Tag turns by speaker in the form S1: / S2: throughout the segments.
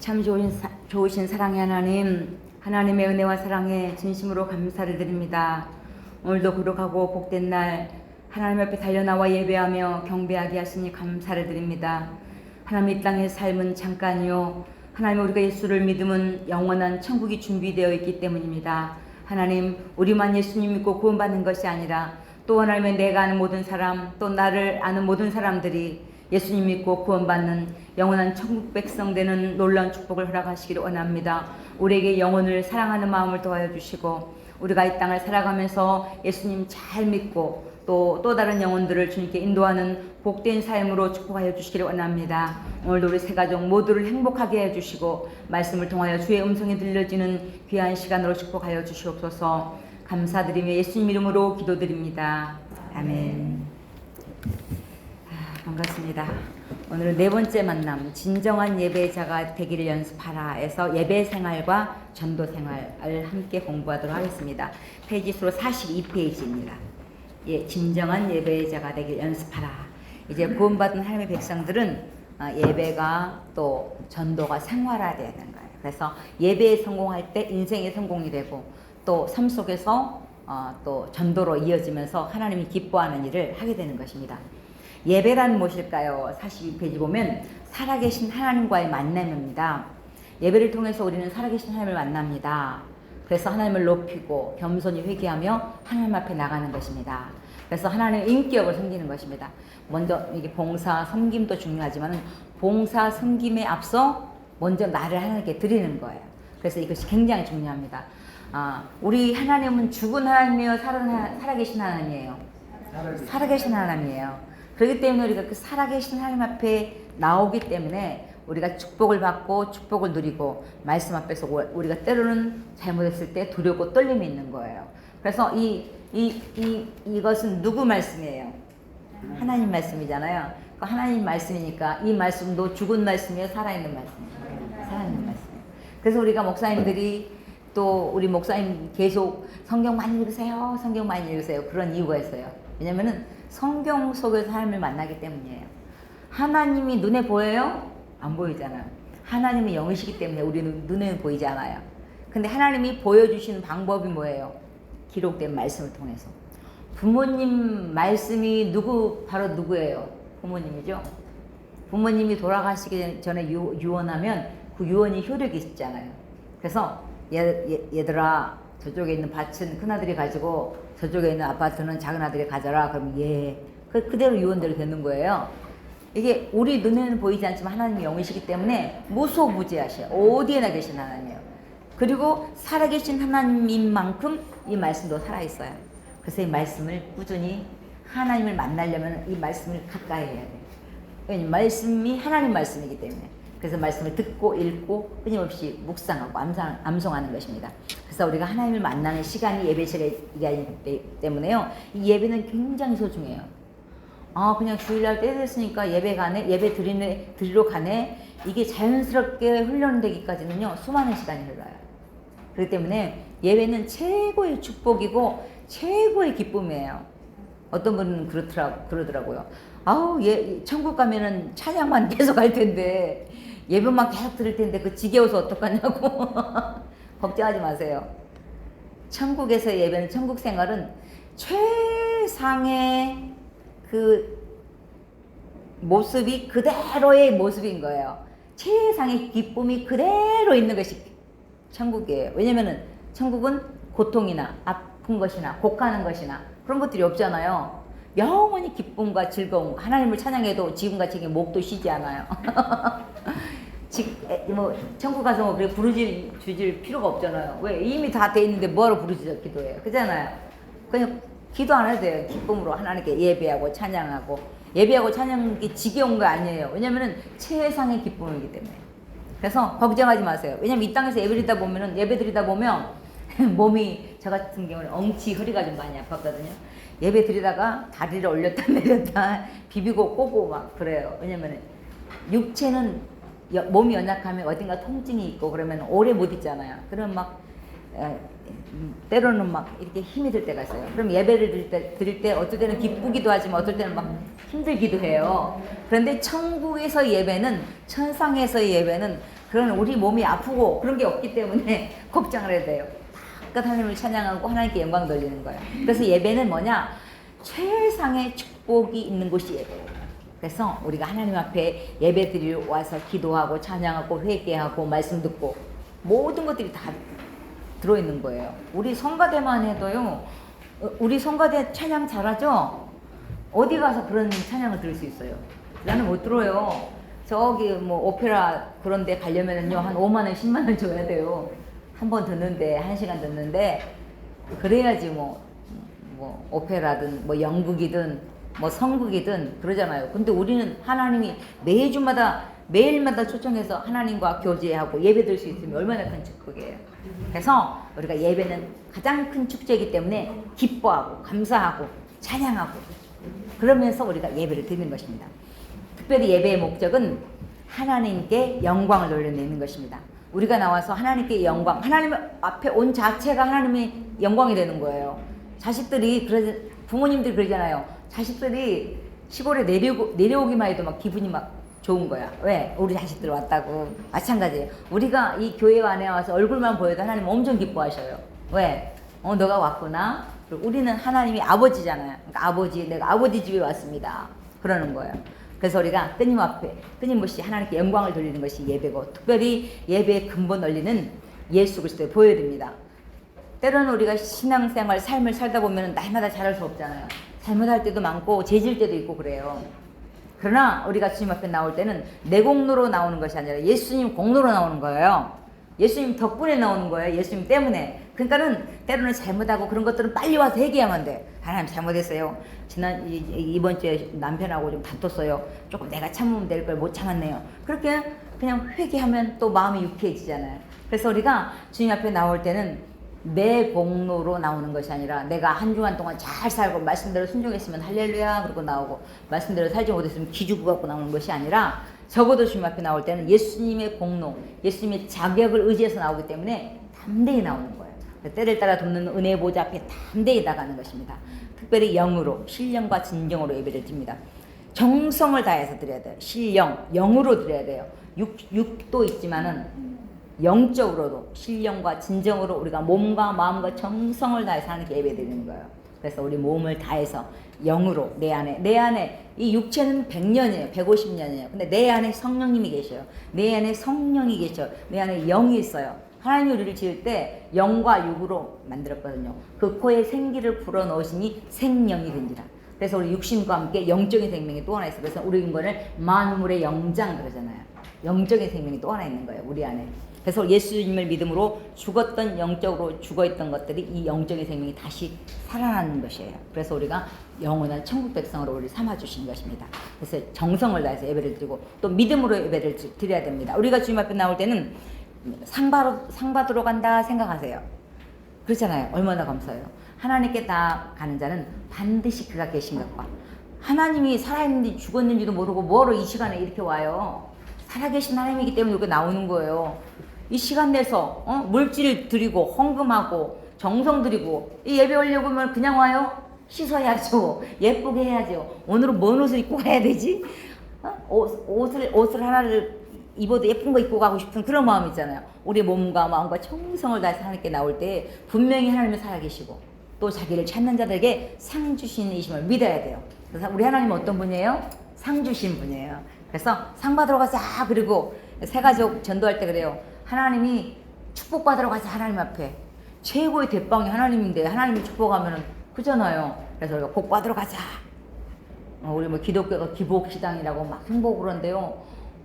S1: 참 좋으신 사랑의 하나님, 하나님의 은혜와 사랑에 진심으로 감사를 드립니다. 오늘도 거룩하고 복된 날 하나님 앞에 달려나와 예배하며 경배하게 하시니 감사를 드립니다. 하나님, 이 땅의 삶은 잠깐이요, 하나님, 우리가 예수를 믿으면 영원한 천국이 준비되어 있기 때문입니다. 하나님, 우리만 예수님 믿고 구원받는 것이 아니라 또 하나님의 내가 아는 모든 사람, 또 나를 아는 모든 사람들이 예수님 믿고 구원받는 영원한 천국 백성 되는 놀라운 축복을 허락하시기를 원합니다. 우리에게 영혼을 사랑하는 마음을 도와여 주시고, 우리가 이 땅을 살아가면서 예수님 잘 믿고 또 다른 영혼들을 주님께 인도하는 복된 삶으로 축복하여 주시기를 원합니다. 오늘도 우리 세 가족 모두를 행복하게 해주시고, 말씀을 통하여 주의 음성이 들려지는 귀한 시간으로 축복하여 주시옵소서. 감사드리며 예수님 이름으로 기도드립니다. 아멘. 반갑습니다. 오늘은 네 번째 만남, 진정한 예배자가 되기를 연습하라에서 예배 생활과 전도 생활을 함께 공부하도록 하겠습니다. 페이지 수로 42페이지입니다. 예, 진정한 예배자가 되기를 연습하라. 이제 구원받은 하나님의 백성들은 예배가 또 전도가 생활화되어야 되는 거예요. 그래서 예배에 성공할 때 인생의 성공이 되고, 또 삶 속에서 또 전도로 이어지면서 하나님이 기뻐하는 일을 하게 되는 것입니다. 예배란 무엇일까요? 42페이지 보면 살아계신 하나님과의 만남입니다. 예배를 통해서 우리는 살아계신 하나님을 만납니다. 그래서 하나님을 높이고 겸손히 회개하며 하나님 앞에 나가는 것입니다. 그래서 하나님의 인격을 섬기는 것입니다. 먼저 이게 봉사, 섬김도 중요하지만 봉사, 섬김에 앞서 먼저 나를 하나님께 드리는 거예요. 그래서 이것이 굉장히 중요합니다. 우리 하나님은 죽은 하나님이에요? 살아계신 하나님이에요? 살아계신 하나님이에요. 그렇기 때문에 우리가 그 살아계신 하나님 앞에 나오기 때문에 우리가 축복을 받고 축복을 누리고, 말씀 앞에서 우리가 때로는 잘못했을 때 두렵고 떨림이 있는 거예요. 그래서 이것은 누구 말씀이에요? 하나님 말씀이잖아요. 하나님 말씀이니까 이 말씀도 죽은 말씀이에요? 살아있는 말씀이에요? 살아있는 말씀이에요. 그래서 우리가 목사님들이 또 우리 목사님 계속 성경 많이 읽으세요, 성경 많이 읽으세요, 그런 이유가 있어요. 왜냐면은 성경 속에서 하나님을 만나기 때문이에요. 하나님이 눈에 보여요? 안 보이잖아요. 하나님이 영이시기 때문에 우리는 눈에는 보이지 않아요. 근데 하나님이 보여주시는 방법이 뭐예요? 기록된 말씀을 통해서. 부모님 말씀이 바로 누구예요? 부모님이죠. 부모님이 돌아가시기 전에 유언하면 그 유언이 효력이 있잖아요. 그래서 얘들아, 저쪽에 있는 밭은 큰아들이 가지고 저쪽에 있는 아파트는 작은아들이 가져라. 그럼 그대로 유언대로 되는 거예요. 이게 우리 눈에는 보이지 않지만 하나님이 영이시기 때문에 무소부지하셔요. 어디에나 계신 하나님이에요. 그리고 살아계신 하나님인 만큼 이 말씀도 살아있어요. 그래서 이 말씀을 꾸준히, 하나님을 만나려면 이 말씀을 가까이 해야 돼요. 왜냐면 말씀이 하나님 말씀이기 때문에. 그래서 말씀을 듣고 읽고 끊임없이 묵상하고 암송하는 것입니다. 그래서 우리가 하나님을 만나는 시간이 예배 시간이기 때문에요, 이 예배는 굉장히 소중해요. 그냥 주일날 때 됐으니까 예배 가네, 예배 드리러 가네, 이게 자연스럽게 훈련되기까지는요 수많은 시간이 흘러요. 그렇기 때문에 예배는 최고의 축복이고 최고의 기쁨이에요. 어떤 분은 그러더라고요. 천국 가면은 찬양만 계속 할 텐데, 예배만 계속 들을 텐데 그 지겨워서 어떡하냐고. 걱정하지 마세요. 천국에서의 예배는, 천국 생활은 최상의 그 모습이 그대로의 모습인 거예요. 최상의 기쁨이 그대로 있는 것이 천국이에요. 왜냐면은 천국은 고통이나 아픈 것이나 곡하는 것이나 그런 것들이 없잖아요. 영원히 기쁨과 즐거움, 하나님을 찬양해도 지금같이 목도 쉬지 않아요. 천국 가서 그래 부르짖을 필요가 없잖아요. 왜? 이미 다 돼 있는데 뭐하러 부르짖어 기도해요? 그잖아요. 그냥 기도 안 해도 돼요. 기쁨으로 하나님께 예배하고 찬양하고. 예배하고 찬양이 지겨운 거 아니에요. 왜냐면은 최상의 기쁨이기 때문에. 그래서 걱정하지 마세요. 왜냐면 이 땅에서 예배 드리다 보면 몸이, 저 같은 경우는 엉치 허리가 좀 많이 아팠거든요. 예배 드리다가 다리를 올렸다 내렸다 비비고 꼬고 막 그래요. 왜냐면 육체는 몸이 연약하면 어딘가 통증이 있고 그러면 오래 못 있잖아요. 그럼 막 때로는 막 이렇게 힘이 들 때가 있어요. 그럼 예배를 드릴 때 어떨 때는 기쁘기도 하지만 어떨 때는 막 힘들기도 해요. 그런데 천국에서 예배는, 천상에서의 예배는 그런 우리 몸이 아프고 그런 게 없기 때문에 걱정을 해야 돼요. 딱 하나님을 찬양하고 하나님께 영광 돌리는 거예요. 그래서 예배는 뭐냐? 최상의 축복이 있는 곳이 예배예요. 그래서 우리가 하나님 앞에 예배 드리러 와서 기도하고 찬양하고 회개하고 말씀 듣고 모든 것들이 다 들어있는 거예요. 우리 성가대만 해도요, 우리 성가대 찬양 잘하죠? 어디 가서 그런 찬양을 들을 수 있어요? 나는 못 들어요. 저기 뭐 오페라 그런 데 가려면은요, 한 5만원, 10만원 줘야 돼요. 한 번 듣는데, 1시간 듣는데, 그래야지 뭐 오페라든 뭐 연극이든 뭐 성극이든 그러잖아요. 근데 우리는 하나님이 매일마다 초청해서 하나님과 교제하고 예배 드릴 수 있으면 얼마나 큰 축복이에요. 그래서 우리가 예배는 가장 큰 축제이기 때문에 기뻐하고 감사하고 찬양하고 그러면서 우리가 예배를 드리는 것입니다. 특별히 예배의 목적은 하나님께 영광을 돌려내는 것입니다. 우리가 나와서 하나님께 영광, 하나님 앞에 온 자체가 하나님의 영광이 되는 거예요. 부모님들이 그러잖아요. 자식들이 시골에 내려오기만 해도 막 기분이 막 좋은 거야. 왜? 우리 자식들 왔다고. 마찬가지예요. 우리가 이 교회 안에 와서 얼굴만 보여도 하나님 엄청 기뻐하셔요. 왜? 너가 왔구나. 그리고 우리는 하나님이 아버지잖아요. 그러니까 내가 아버지 집에 왔습니다. 그러는 거예요. 그래서 우리가 끊임없이 하나님께 영광을 돌리는 것이 예배고, 특별히 예배의 근본 원리는 예수 그리스도를 보여야 됩니다. 때로는 우리가 신앙생활, 삶을 살다 보면 날마다 잘할 수 없잖아요. 잘못할 때도 많고 죄질 때도 있고 그래요. 그러나 우리가 주님 앞에 나올 때는 내 공로로 나오는 것이 아니라 예수님 공로로 나오는 거예요. 예수님 덕분에 나오는 거예요. 예수님 때문에. 그러니까는 때로는 잘못하고 그런 것들은 빨리 와서 회개하면 돼. 하나님 잘못했어요. 이번 주에 남편하고 좀 다퉜어요. 조금 내가 참으면 될 걸 못 참았네요. 그렇게 그냥 회개하면 또 마음이 유쾌해지잖아요. 그래서 우리가 주님 앞에 나올 때는 내 공로로 나오는 것이 아니라 내가 한 주간 동안 잘 살고 말씀대로 순종했으면 할렐루야 그러고 나오고 말씀대로 살지 못했으면 기죽고 갖고 나오는 것이 아니라 적어도 주님 앞에 나올 때는 예수님의 공로, 예수님의 자격을 의지해서 나오기 때문에 담대히 나오는 거예요. 때를 따라 돕는 은혜의 보좌 앞에 담대히 나가는 것입니다. 특별히 영으로, 신령과 진정으로 예배를 드립니다. 정성을 다해서 드려야 돼요. 영으로 드려야 돼요. 육도 있지만은 영적으로도 신령과 진정으로 우리가 몸과 마음과 정성을 다해서 하나님께 예배드리는 거예요. 그래서 우리 몸을 다해서 영으로 내 안에 이 육체는 100년이에요. 150년이에요. 근데 내 안에 성령님이 계셔요. 내 안에 성령이 계셔요. 내 안에 영이 있어요. 하나님이 우리를 지을 때 영과 육으로 만들었거든요. 그 코에 생기를 불어넣으시니 생명이 된지라. 그래서 우리 육신과 함께 영적인 생명이 또 하나 있어요. 그래서 우리 인간을 만물의 영장 그러잖아요. 영적인 생명이 또 하나 있는 거예요. 우리 안에. 그래서 예수님을 믿음으로 죽었던 영적으로 죽어있던 것들이 이 영적인 생명이 다시 살아나는 것이에요. 그래서 우리가 영원한 천국 백성으로 우리를 삼아주신 것입니다. 그래서 정성을 다해서 예배를 드리고 또 믿음으로 예배를 드려야 됩니다. 우리가 주님 앞에 나올 때는 상 받으러 간다 생각하세요. 그렇잖아요. 얼마나 감사해요. 하나님께 다 가는 자는 반드시 그가 계신 것과 하나님이 살아있는지 죽었는지도 모르고 뭐로 이 시간에 이렇게 와요. 살아계신 하나님이기 때문에 이렇게 나오는 거예요. 이 시간 내서 물질 드리고 헌금하고 정성 드리고 이 예배 오려고 하면 그냥 와요? 씻어야죠. 예쁘게 해야죠. 오늘은 뭔 옷을 입고 가야 되지? 옷을 하나를 입어도 예쁜 거 입고 가고 싶은 그런 마음 있잖아요. 우리 몸과 마음과 정성을 다해서 하나님께 나올 때 분명히 하나님이 살아계시고 또 자기를 찾는 자들에게 상 주시는 이심을 믿어야 돼요. 그래서 우리 하나님은 어떤 분이에요? 상 주신 분이에요. 그래서 상 받으러 가자. 그리고 새가족 전도할 때 그래요. 하나님이 축복받으러 가자. 하나님 앞에 최고의 대빵이 하나님인데 하나님이 축복하면은 그잖아요. 그래서 우리가 복 받으러 가자. 우리 뭐 기독교가 기복시당이라고 막 행복을 하는데요.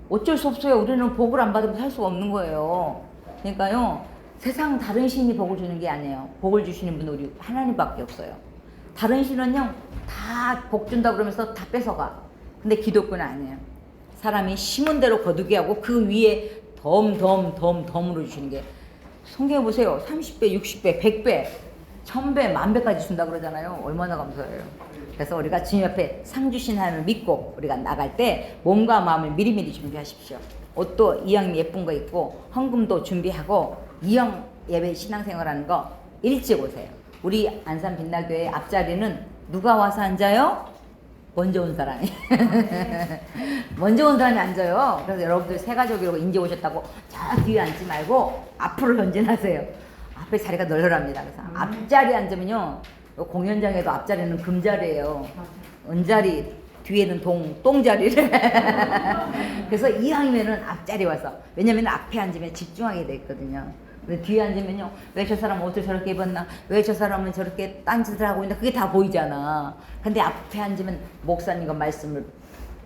S1: 어쩔 수 없어요. 우리는 복을 안 받으면 살 수가 없는 거예요. 그러니까요. 세상 다른 신이 복을 주는 게 아니에요. 복을 주시는 분은 우리 하나님밖에 없어요. 다른 신은요. 다 복 준다 그러면서 다 뺏어가. 근데 기독교는 아니에요. 사람이 심은 대로 거두게 하고 그 위에 덤으로 주시는 게 성경에 보세요. 30배, 60배, 100배, 1000배, 10,000배까지 준다 그러잖아요. 얼마나 감사해요. 그래서 우리가 주님 앞에 상 주신 하나님을 믿고 우리가 나갈 때 몸과 마음을 미리미리 준비하십시오. 옷도 이왕 예쁜 거 입고 헌금도 준비하고 이왕 예배 신앙생활하는 거 일찍 오세요. 우리 안산 빛나교회 앞자리는 누가 와서 앉아요? 먼저 온 사람이. 먼저 온 사람이 앉아요. 그래서 여러분들 새 가족이라고 인제 오셨다고 저 뒤에 앉지 말고 앞으로 전진하세요. 앞에 자리가 널널합니다. 그래서 앞자리에 앉으면요, 공연장에도 앞자리는 금자리예요. 은자리, 뒤에는 똥자리를. 그래서 이왕이면은 앞자리 와서, 왜냐면 앞에 앉으면 집중하게 돼 있거든요. 근데 뒤에 앉으면요, 왜 저 사람 옷을 저렇게 입었나, 왜 저 사람은 저렇게 딴짓을 하고 있나, 그게 다 보이잖아. 근데 앞에 앉으면 목사님과 말씀을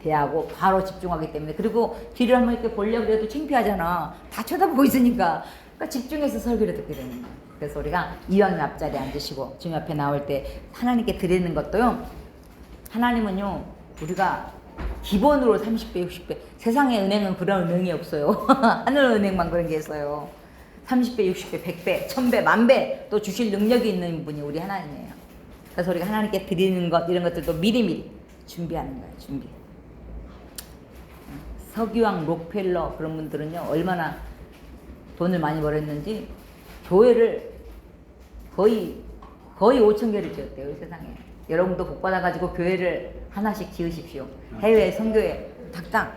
S1: 대하고 바로 집중하기 때문에, 그리고 뒤를 한번 이렇게 보려고 해도 창피하잖아. 다 쳐다보고 있으니까. 그러니까 집중해서 설교를 듣게 되는 거야. 그래서 우리가 이왕 앞자리에 앉으시고 주님 앞에 나올 때 하나님께 드리는 것도요, 하나님은요, 우리가 기본으로 30배, 60배, 세상의 은행은 그런 은행이 없어요. 하늘 은행만 그런 게 있어요. 30배, 60배, 100배, 1000배, 10,000배 또 주실 능력이 있는 분이 우리 하나님이에요. 그래서 우리가 하나님께 드리는 것, 이런 것들도 미리미리 준비하는 거예요. 준비. 서기왕 록펠러 그런 분들은요, 얼마나 돈을 많이 벌었는지 교회를 거의 5,000개를 지었대요, 이 세상에. 여러분도 복 받아가지고 교회를 하나씩 지으십시오. 해외 선교회 탁당.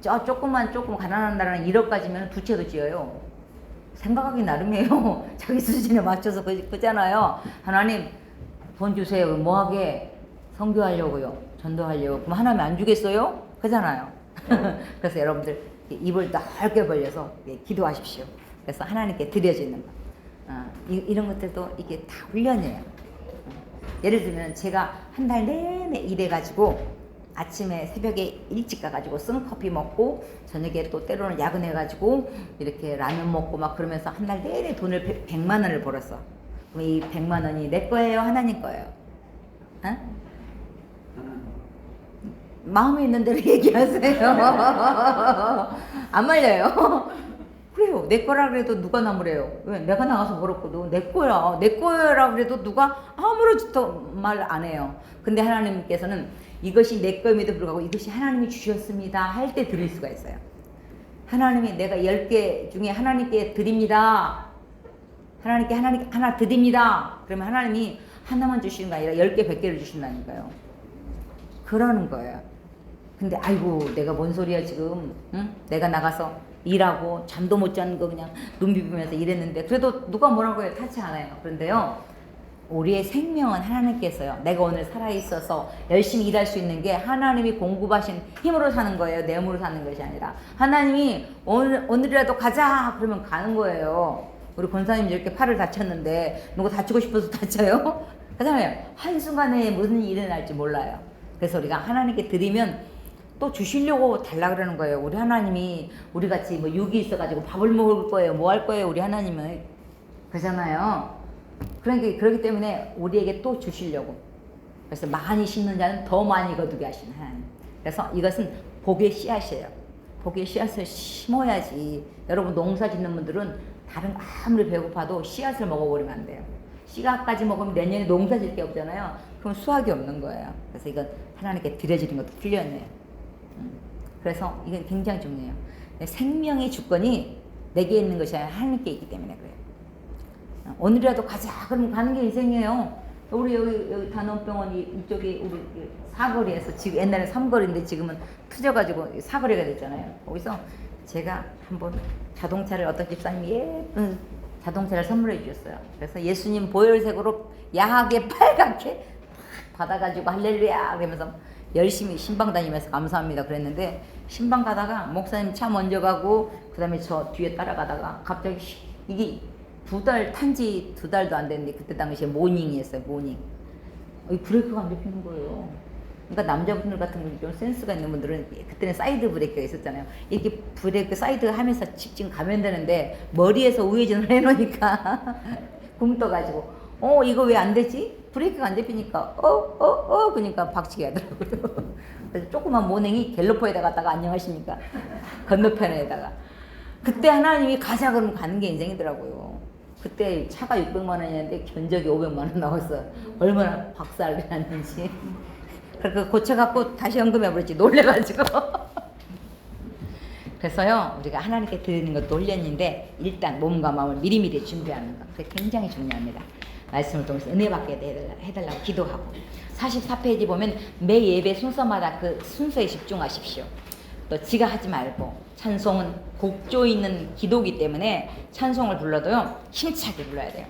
S1: 조금 가난한 나라는 1억까지면 2채도 지어요. 생각하기 나름이에요. 자기 수준에 맞춰서 그잖아요. 하나님 돈 주세요. 뭐하게? 선교하려고요. 전도하려고. 그럼 하나님 안 주겠어요? 그잖아요. 그래서 여러분들 입을 넓게 벌려서 기도하십시오. 그래서 하나님께 드려지는 것. 이런 것들도 이게 다 훈련이에요. 예를 들면 제가 한 달 내내 일해가지고 아침에 새벽에 일찍 가가지고 생커피 먹고 저녁에 또 때로는 야근해가지고 이렇게 라면 먹고 막 그러면서 한 달 내내 돈을 100만 원을 벌었어. 그럼 이 100만 원이 내 거예요? 하나님 거예요? 어? 마음에 있는 대로 얘기하세요. 안 말려요. 그래요. 내 거라 그래도 누가 나무래요. 왜? 내가 나가서 벌었거든. 내 거야. 내 거라 그래도 누가 아무렇지도 말 안 해요. 근데 하나님께서는 이것이 내 거임에도 불구하고 이것이 하나님이 주셨습니다 할 때 드릴 수가 있어요. 하나님이 내가 10개 중에 하나님께 드립니다. 하나님께 하나 드립니다. 그러면 하나님이 하나만 주시는 게 아니라 10개, 100개를 주신다니까요. 그러는 거예요. 근데 아이고 내가 뭔 소리야 지금. 응? 내가 나가서 일하고 잠도 못 자는 거 그냥 눈 비비면서 일했는데 그래도 누가 뭐라고 해요? 타치 않아요. 그런데요, 우리의 생명은 하나님께서요, 내가 오늘 살아있어서 열심히 일할 수 있는 게 하나님이 공급하신 힘으로 사는 거예요. 내 힘으로 사는 것이 아니라 하나님이 오늘이라도 가자 그러면 가는 거예요. 우리 권사님 이렇게 팔을 다쳤는데 누가 다치고 싶어서 다쳐요? 그잖아요. 한순간에 무슨 일이 일어날지 몰라요. 그래서 우리가 하나님께 드리면 또 주시려고 달라 그러는 거예요. 우리 하나님이 우리같이 뭐 육이 있어가지고 밥을 먹을 거예요, 뭐 할 거예요, 우리 하나님은. 그러잖아요. 그러니까 그렇기 때문에 우리에게 또 주시려고. 그래서 많이 심는 자는 더 많이 거두게 하시는 하나님. 그래서 이것은 복의 씨앗이에요. 복의 씨앗을 심어야지. 여러분 농사 짓는 분들은 다른 거 아무리 배고파도 씨앗을 먹어버리면 안 돼요. 씨앗까지 먹으면 내년에 농사 짓 게 없잖아요. 그럼 수확이 없는 거예요. 그래서 이건 하나님께 드려지는 것도 훈련이에요. 그래서 이건 굉장히 중요해요. 생명의 주권이 내게 있는 것이 아니라 하나님께 있기 때문에 그래요. 오늘이라도 가자 그러면 가는 게 인생이에요. 우리 여기 단원병원 이쪽에 우리 사거리에서 지금 옛날에 3거리인데 지금은 터져가지고 4거리가 됐잖아요. 거기서 제가 한번 자동차를 어떤 집사님이 예쁜 자동차를 선물해 주셨어요. 그래서 예수님 보혈색으로 야하게 빨갛게 받아가지고 할렐루야 그러면서 열심히 신방 다니면서 감사합니다 그랬는데, 신방 가다가 목사님 차 먼저 가고 그 다음에 저 뒤에 따라가다가 갑자기 이게 2달 탄지 2달도 안 됐는데 그때 당시에 모닝이었어요. 모닝. 브레이크가 안 잡히는 거예요. 그러니까 남자분들 같은 분이 좀 센스가 있는 분들은 그때는 사이드 브레이크가 있었잖아요. 이렇게 브레이크 사이드 하면서 직진 가면 되는데 머리에서 우회전을 해놓으니까 굼 떠가지고 이거 왜 안 되지? 브레이크가 안 잡히니까 그러니까 박치기 하더라고요. 그래서 조그만 모냉이 갤러퍼에다 갖다가 안녕하십니까 건너편에다가. 그때 하나님이 가자 그러면 가는 게 인생이더라고요. 그때 차가 600만 원이었는데 견적이 500만 원 나왔어. 얼마나 박살이 났는지. 그래서 고쳐갖고 다시 연금해버렸지, 놀래가지고. 그래서요, 우리가 하나님께 드리는 것도 훈련인데 일단 몸과 마음을 미리미리 준비하는 것, 그게 굉장히 중요합니다. 말씀을 통해서 은혜 받게 해달라고 기도하고. 44페이지 보면 매 예배 순서마다 그 순서에 집중하십시오. 또 지가 하지 말고, 찬송은 곡조 있는 기도기 때문에 찬송을 불러도요 힘차게 불러야 돼요.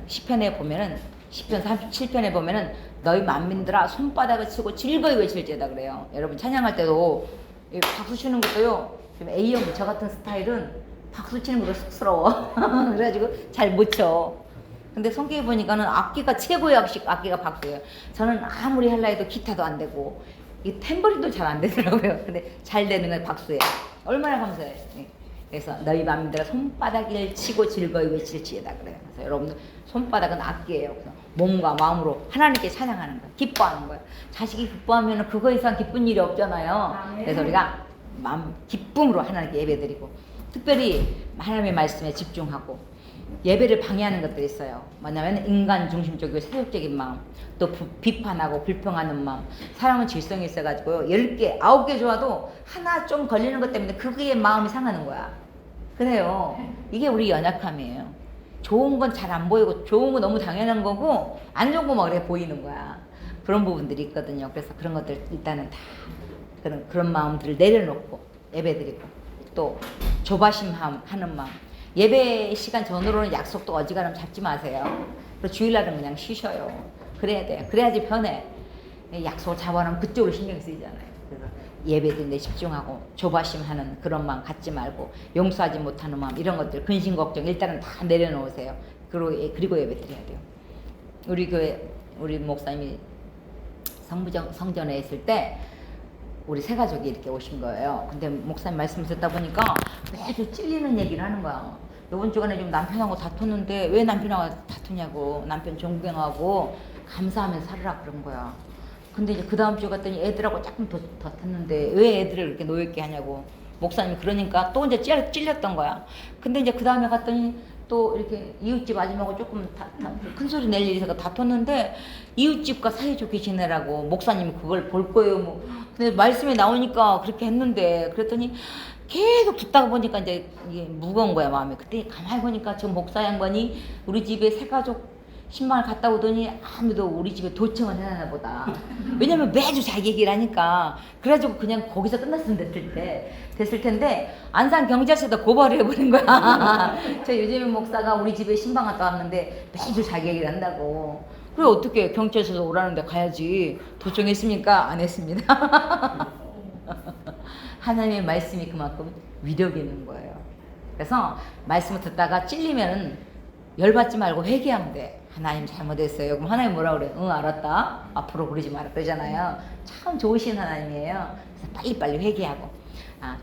S1: 시편에 보면은, 시편 37편에 보면은 너희 만민들아 손바닥을 치고 즐거이 외칠지어다 그래요. 여러분 찬양할 때도 박수 치는 것도요, 좀 A형 저 같은 스타일은 박수 치는 것도 쑥스러워. 그래가지고 잘 못 쳐. 근데 성경에 보니까는 악기가 최고의 악기가 박수예요. 저는 아무리 할라 해도 기타도 안 되고 이 탬버린도 잘 안 되더라고요. 근데 잘 되는 건 박수예요. 얼마나 감사해요. 그래서 너희 맘들아 손바닥을 치고 즐거이 외칠지어다 그래요. 그래서 여러분들 손바닥은 악기예요. 그래서 몸과 마음으로 하나님께 찬양하는 거예요. 기뻐하는 거예요. 자식이 기뻐하면 그거 이상 기쁜 일이 없잖아요. 그래서 우리가 마음 기쁨으로 하나님께 예배드리고, 특별히 하나님의 말씀에 집중하고, 예배를 방해하는 것들이 있어요. 뭐냐면 인간 중심적이고 세속적인 마음, 또 비판하고 불평하는 마음. 사람은 질성이 있어가지고요, 10개, 9개 좋아도 하나 좀 걸리는 것 때문에 그게 마음이 상하는 거야. 그래요. 이게 우리 연약함이에요. 좋은 건 잘 안 보이고 좋은 건 너무 당연한 거고 안 좋은 거 막 그래 보이는 거야. 그런 부분들이 있거든요. 그래서 그런 것들 일단은 다 그런 마음들을 내려놓고 예배드리고, 또 조바심 하는 마음. 예배 시간 전으로는 약속도 어지간하면 잡지 마세요. 그리고 주일날은 그냥 쉬셔요. 그래야 돼요. 그래야지 편해. 약속을 잡아놓으면 그쪽으로 신경 쓰이잖아요. 그래서 예배드리는데 집중하고, 조바심하는 그런 마음 갖지 말고, 용서하지 못하는 마음, 이런 것들, 근심 걱정 일단은 다 내려놓으세요. 그리고 예배드려야 돼요. 우리 교회 우리 목사님이 성전에 있을 때 우리 세 가족이 이렇게 오신 거예요. 근데 목사님 말씀을 듣다 보니까 매주 찔리는 얘기를 하는 거야. 이번 주간에 좀 남편하고 다퉜는데 왜 남편하고 다투냐고, 남편 존경하고 감사하면서 살으라 그런 거야. 근데 이제 그 다음 주 갔더니 애들하고 조금 더 다퉜는데 왜 애들을 이렇게 노였게 하냐고 목사님이 그러니까 또 이제 찔렸던 거야. 근데 이제 그 다음에 갔더니 또 이렇게 이웃집 아줌마하고 조금 큰 소리 낼 일이 있어서 다퉜는데 이웃집과 사이좋게 지내라고 목사님이 그걸 볼 거예요. 뭐. 근데 말씀에 나오니까 그렇게 했는데, 그랬더니 계속 듣다가 보니까 이제 이게 무거운 거야, 마음이. 그때 가만히 보니까 저 목사 양반이 우리 집에 새 가족 신방을 갔다 오더니 아무도 우리 집에 도청을 해놨나 보다. 왜냐면 매주 자기 얘기를 하니까. 그래가지고 그냥 거기서 끝났으면 됐을 텐데 안산 경찰서에다 고발을 해버린 거야. 저 요즘 목사가 우리 집에 신방 갔다 왔는데 매주 자기 얘기를 한다고. 그래 어떻게 경찰서에서 오라는데 가야지. 도청했습니까? 안 했습니다. 하나님의 말씀이 그만큼 위력이 있는 거예요. 그래서 말씀을 듣다가 찔리면은 열받지 말고 회개하면 돼. 하나님 잘못했어요. 그럼 하나님 뭐라 그래? 응 알았다. 앞으로 그러지 마라 그러잖아요. 참 좋으신 하나님이에요. 그래서 빨리빨리 회개하고,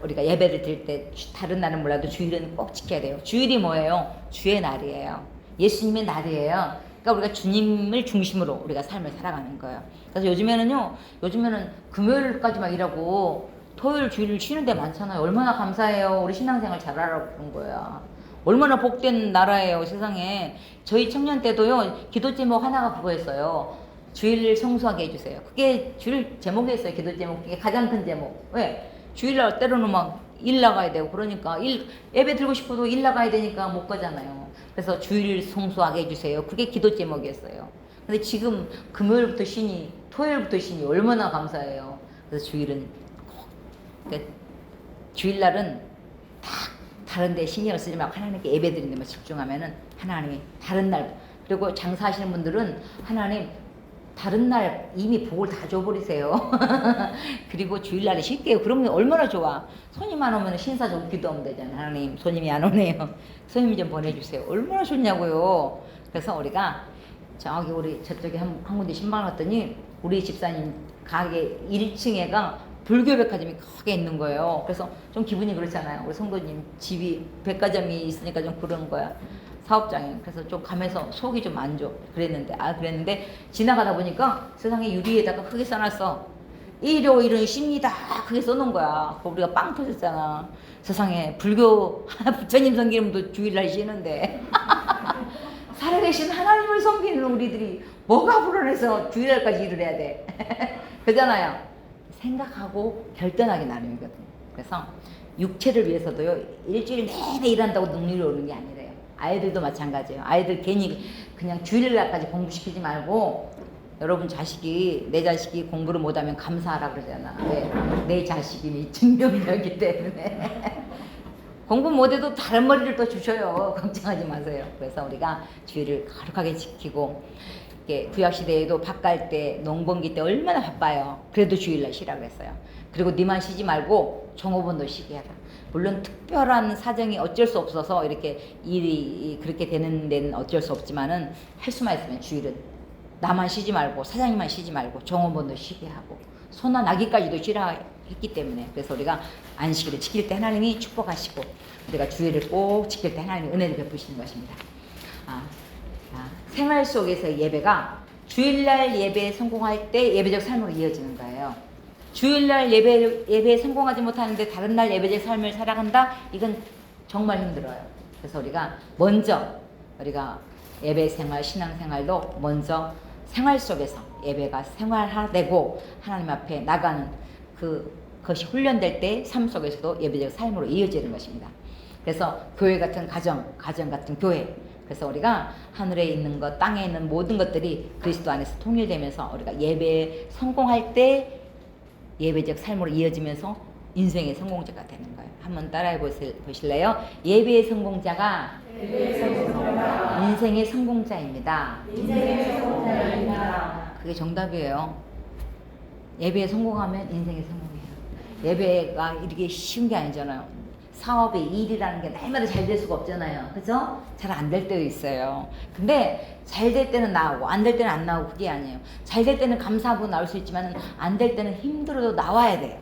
S1: 우리가 예배를 드릴 때 다른 날은 몰라도 주일은 꼭 지켜야 돼요. 주일이 뭐예요? 주의 날이에요. 예수님의 날이에요. 그러니까 우리가 주님을 중심으로 우리가 삶을 살아가는 거예요. 그래서 요즘에는 금요일까지 막 일하고 토요일 주일 쉬는 데 많잖아요. 얼마나 감사해요. 우리 신앙생활 잘하라고 그런 거야. 얼마나 복된 나라예요, 세상에. 저희 청년 때도요, 기도 제목 하나가 그거였어요. 주일 성수하게 해주세요. 그게 주일 제목이었어요, 기도 제목. 그게 가장 큰 제목. 왜? 주일날 때로는 막 일 나가야 되고, 그러니까 예배 들고 싶어도 일 나가야 되니까 못 가잖아요. 그래서 주일 성수하게 해주세요. 그게 기도 제목이었어요. 근데 지금 금요일부터 쉬니, 토요일부터 쉬니 얼마나 감사해요. 그래서 주일은 그러니까 주일날은 다른 데 신경을 쓰지 말고 하나님께 예배 드리는 데만 집중하면은 하나님이 다른 날, 그리고 장사하시는 분들은 하나님 다른 날 이미 복을 다 줘버리세요. 그리고 주일날에 쉴게요. 그러면 얼마나 좋아. 손님 안 오면 신사적으로 기도하면 되잖아요. 하나님 손님이 안 오네요. 손님 좀 보내주세요. 얼마나 좋냐고요. 그래서 우리가 저기 우리 저쪽에 한 군데 신방을 갔더니 우리 집사님 가게 1층에가 불교 백화점이 크게 있는 거예요. 그래서 좀 기분이 그렇잖아요. 우리 성도님 집이 백화점이 있으니까 좀 그런 거야. 사업장에. 그래서 좀 가면서 속이 좀 안 좋아. 그랬는데 지나가다 보니까 세상에 유리에다가 크게 써놨어. 일요일은 쉽니다. 크게 써놓은 거야. 우리가 빵 터졌잖아. 세상에 불교 부처님 섬기는도 주일날 쉬는데 살아계신 하나님을 섬기는 우리들이 뭐가 불안해서 주일날까지 일을 해야 돼. 그잖아요. 생각하고 결단하기 나름이거든요. 그래서 육체를 위해서도요 일주일 내내 일한다고 능률이 오르는 게 아니래요. 아이들도 마찬가지예요. 아이들 괜히 그냥 주일날까지 공부시키지 말고 여러분 자식이 내 자식이 공부를 못하면 감사하라 그러잖아. 왜? 내 자식이니 증명이기 때문에 공부 못해도 다른 머리를 또 주셔요. 걱정하지 마세요. 그래서 우리가 주일을 거룩하게 지키고 구약시대에도 밥 갈 때 농번기 때 얼마나 바빠요. 그래도 주일날 쉬라 그랬어요. 그리고 니만 쉬지 말고 종업원도 쉬게 하라. 물론 특별한 사정이 어쩔 수 없어서 이렇게 일이 그렇게 되는 데는 어쩔 수 없지만은 할 수만 있으면 주일은 나만 쉬지 말고 사장님만 쉬지 말고 종업원도 쉬게 하고 소나 나기까지도 쉬라 했기 때문에 그래서 우리가 안식일을 지킬 때 하나님이 축복하시고 우리가 주일을 꼭 지킬 때 하나님이 은혜를 베푸시는 것입니다. 생활 속에서 예배가 주일날 예배에 성공할 때 예배적 삶으로 이어지는 거예요. 주일날 예배에 성공하지 못하는데 다른 날 예배적 삶을 살아간다? 이건 정말 힘들어요. 그래서 우리가 먼저 우리가 예배 생활, 신앙 생활도 먼저 생활 속에서 예배가 생활화되고 하나님 앞에 나가는 그것이 훈련될 때 삶 속에서도 예배적 삶으로 이어지는 것입니다. 그래서 교회 같은 가정 같은 교회 그래서 우리가 하늘에 있는 것, 땅에 있는 모든 것들이 그리스도 안에서 통일되면서 우리가 예배에 성공할 때 예배적 삶으로 이어지면서 인생의 성공자가 되는 거예요. 한번 따라해 보실래요? 예배의 성공자가 인생의 성공자입니다. 그게 정답이에요. 예배에 성공하면 인생의 성공이에요. 예배가 이렇게 쉬운 게 아니잖아요. 사업의 일이라는 게 날마다 잘 될 수가 없잖아요. 그죠? 잘 안 될 때도 있어요. 근데 잘 될 때는 나오고 안 될 때는 안 나오고 그게 아니에요. 잘 될 때는 감사하고 나올 수 있지만 안 될 때는 힘들어도 나와야 돼요.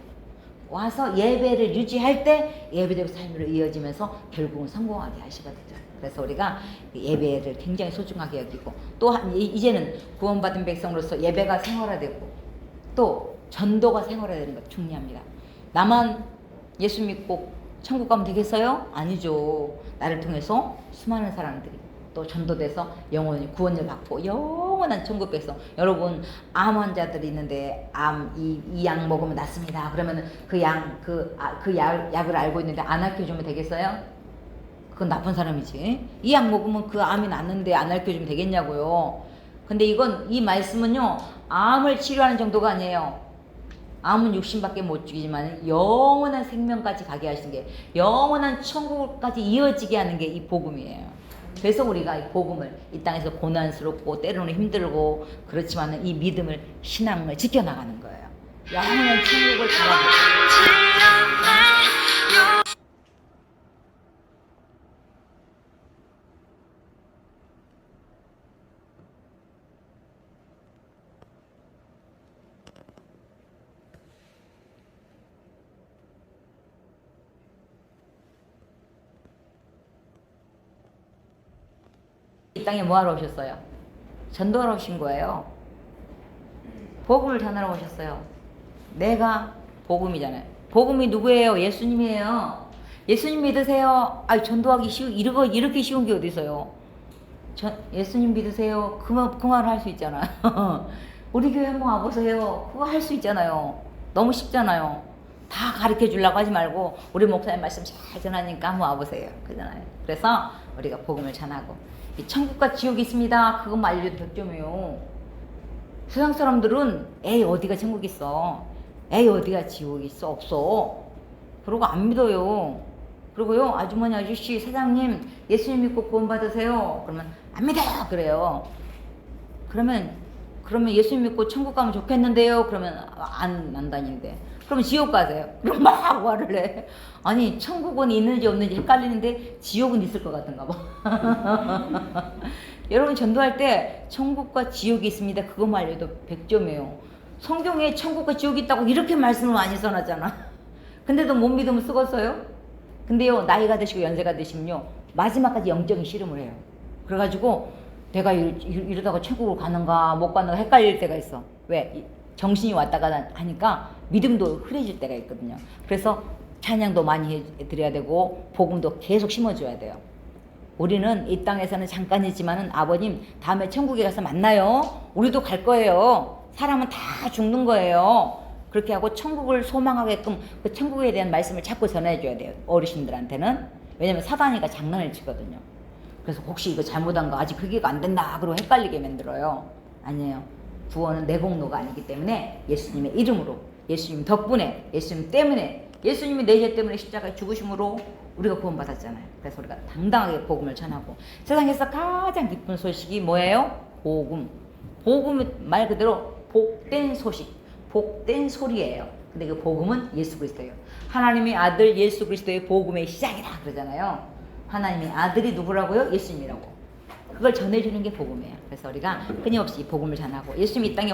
S1: 와서 예배를 유지할 때 예배적 삶으로 이어지면서 결국은 성공하게 하시거든요. 그래서 우리가 예배를 굉장히 소중하게 여기고 또 이제는 구원받은 백성으로서 예배가 생활화되고 또 전도가 생활화되는 것 중요합니다. 나만 예수 믿고 천국 가면 되겠어요? 아니죠. 나를 통해서 수많은 사람들이 또 전도돼서 영원히 구원을 받고 영원한 천국 백성. 여러분 암 환자들이 있는데 이 약 먹으면 낫습니다. 그러면 그 약을 알고 있는데 안 알려주면 되겠어요? 그건 나쁜 사람이지. 이 약 먹으면 그 암이 낫는데 안 알려주면 되겠냐고요. 근데 이 말씀은요 암을 치료하는 정도가 아니에요. 암은 육신밖에 못 죽이지만 영원한 생명까지 가게 하시는 게 영원한 천국까지 이어지게 하는 게 이 복음이에요. 그래서 우리가 이 복음을 이 땅에서 고난스럽고 때로는 힘들고 그렇지만 이 믿음을 신앙을 지켜나가는 거예요. 영원한 천국을 바라보고 이 땅에 뭐하러 오셨어요? 전도하러 오신 거예요. 복음을 전하러 오셨어요. 내가 복음이잖아요. 복음이 누구예요? 예수님이에요. 예수님 믿으세요. 전도하기 이렇게 쉬운 게 어디 있어요? 예수님 믿으세요. 그 말을 할 수 있잖아요. 우리 교회 한번 와보세요. 그거 할 수 있잖아요. 너무 쉽잖아요. 다 가르쳐 주려고 하지 말고 우리 목사님 말씀 잘 전하니까 한번 와보세요. 그러잖아요. 그래서 우리가 복음을 전하고 천국과 지옥이 있습니다. 그것만 알려줘도 100점이에요. 세상 사람들은 에이 어디가 천국 있어. 에이 어디가 지옥 있어. 없어. 그러고 안 믿어요. 그리고요 아주머니 아저씨 사장님 예수님 믿고 구원 받으세요. 그러면 안 믿어요. 그래요. 그러면 예수님 믿고 천국 가면 좋겠는데요. 그러면 안 다니는데. 그럼 지옥 가세요. 그럼 막 화를 내. 아니 천국은 있는지 없는지 헷갈리는데 지옥은 있을 것 같은가 봐. 여러분 전도할 때 천국과 지옥이 있습니다. 그것만 알려도 100점이에요. 성경에 천국과 지옥이 있다고 이렇게 말씀을 많이 써놨잖아. 근데도 못 믿으면 쓰겠어요? 근데요 나이가 드시고 연세가 드시면요 마지막까지 영적인 씨름을 해요. 그래가지고 내가 이러다가 천국을 가는가 못 가는가 헷갈릴 때가 있어. 왜? 정신이 왔다가 하니까 믿음도 흐려질 때가 있거든요. 그래서 찬양도 많이 해드려야 되고 복음도 계속 심어줘야 돼요. 우리는 이 땅에서는 잠깐이지만은 아버님 다음에 천국에 가서 만나요. 우리도 갈 거예요. 사람은 다 죽는 거예요. 그렇게 하고 천국을 소망하게끔 그 천국에 대한 말씀을 자꾸 전해줘야 돼요. 어르신들한테는. 왜냐면 사단이가 장난을 치거든요. 그래서 혹시 이거 잘못한 거 아직 회개가 안 된다 그러고 헷갈리게 만들어요. 아니에요. 구원은 내 공로가 아니기 때문에 예수님의 이름으로, 예수님 덕분에, 예수님 때문에, 예수님이 내 죄 때문에 십자가에 죽으심으로 우리가 구원받았잖아요. 그래서 우리가 당당하게 복음을 전하고, 세상에서 가장 기쁜 소식이 뭐예요? 복음. 복음은 말 그대로 복된 소식, 복된 소리예요. 근데 그 복음은 예수 그리스도예요. 하나님의 아들 예수 그리스도의 복음의 시작이다 그러잖아요. 하나님의 아들이 누구라고요? 예수님이라고. 그걸 전해주는 게 복음이에요. 그래서 우리가 끊임없이 복음을 전하고, 예수님이 이 땅에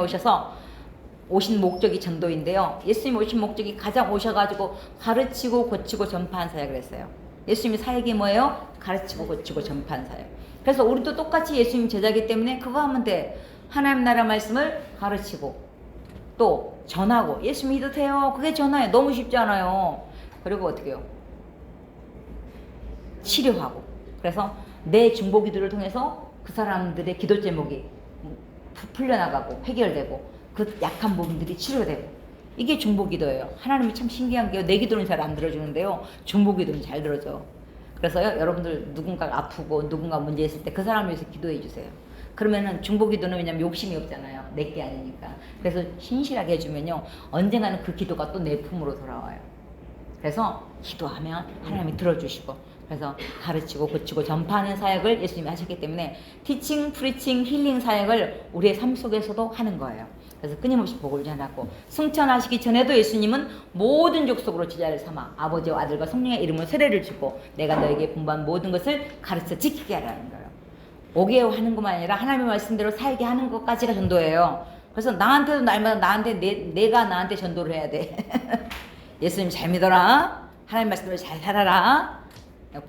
S1: 오신 목적이 전도인데요. 예수님 오신 목적이 가장 오셔가지고 가르치고 고치고 전파한 사역을 했어요. 예수님의 사역이 뭐예요? 가르치고 고치고 전파한 사역. 그래서 우리도 똑같이 예수님 제자이기 때문에 그거 하면 돼. 하나님 나라 말씀을 가르치고 또 전하고, 예수 믿어도 돼요. 그게 전화예요. 너무 쉽지 않아요. 그리고 어떻게 해요? 치료하고. 그래서 내 중보기도를 통해서 그 사람들의 기도 제목이 풀려나가고 해결되고 그 약한 부분들이 치료되고, 이게 중보기도예요. 하나님이 참 신기한 게요. 내 기도는 잘 안 들어주는데요. 중보기도는 잘 들어줘. 그래서요, 여러분들 누군가가 아프고 누군가 문제 있을 때 그 사람을 위해서 기도해 주세요. 그러면은 중보기도는 왜냐면 욕심이 없잖아요. 내 게 아니니까. 그래서 신실하게 해주면요, 언젠가는 그 기도가 또 내 품으로 돌아와요. 그래서 기도하면 하나님이 들어주시고, 그래서 가르치고 고치고 전파하는 사역을 예수님이 하셨기 때문에 티칭, 프리칭, 힐링 사역을 우리의 삶 속에서도 하는 거예요. 그래서 끊임없이 복음을 전하고, 승천하시기 전에도 예수님은 모든 족속으로 제자를 삼아 아버지와 아들과 성령의 이름으로 세례를 주고 내가 너에게 분부한 모든 것을 가르쳐 지키게 하라는 거예요. 오게 하는 것만 아니라 하나님의 말씀대로 살게 하는 것까지가 전도예요. 그래서 나한테도 날마다 내가 나한테 전도를 해야 돼. 예수님 잘 믿어라. 하나님 말씀대로 잘 살아라.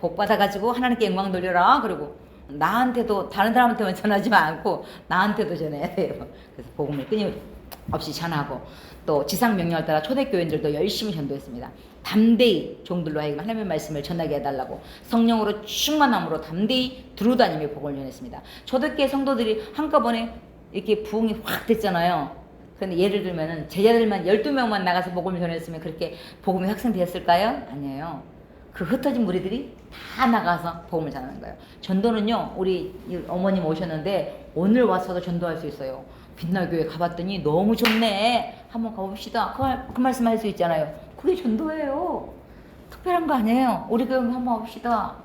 S1: 복 받아가지고 하나님께 영광 돌려라. 그리고 나한테도, 다른 사람한테만 전하지 않고 나한테도 전해야 돼요. 그래서 복음을 끊임없이 전하고, 또 지상 명령을 따라 초대교인들도 열심히 전도했습니다. 담대히 종들로 하여금 하나님의 말씀을 전하게 해달라고 성령으로 충만함으로 담대히 두루다니며 복음을 전했습니다. 초대교회 성도들이 한꺼번에 이렇게 부흥이 확 됐잖아요. 그런데 예를 들면은 제자들만 12명만 나가서 복음을 전했으면 그렇게 복음이 확산되었을까요? 아니에요. 그 흩어진 무리들이 다 나가서 복음을 전하는 거예요. 전도는요, 우리 어머님 오셨는데 오늘 와서도 전도할 수 있어요. 빛날교회 가봤더니 너무 좋네. 한번 가봅시다. 그 말씀 할 수 있잖아요. 그게 전도예요. 특별한 거 아니에요. 우리 교회 한번 와봅시다.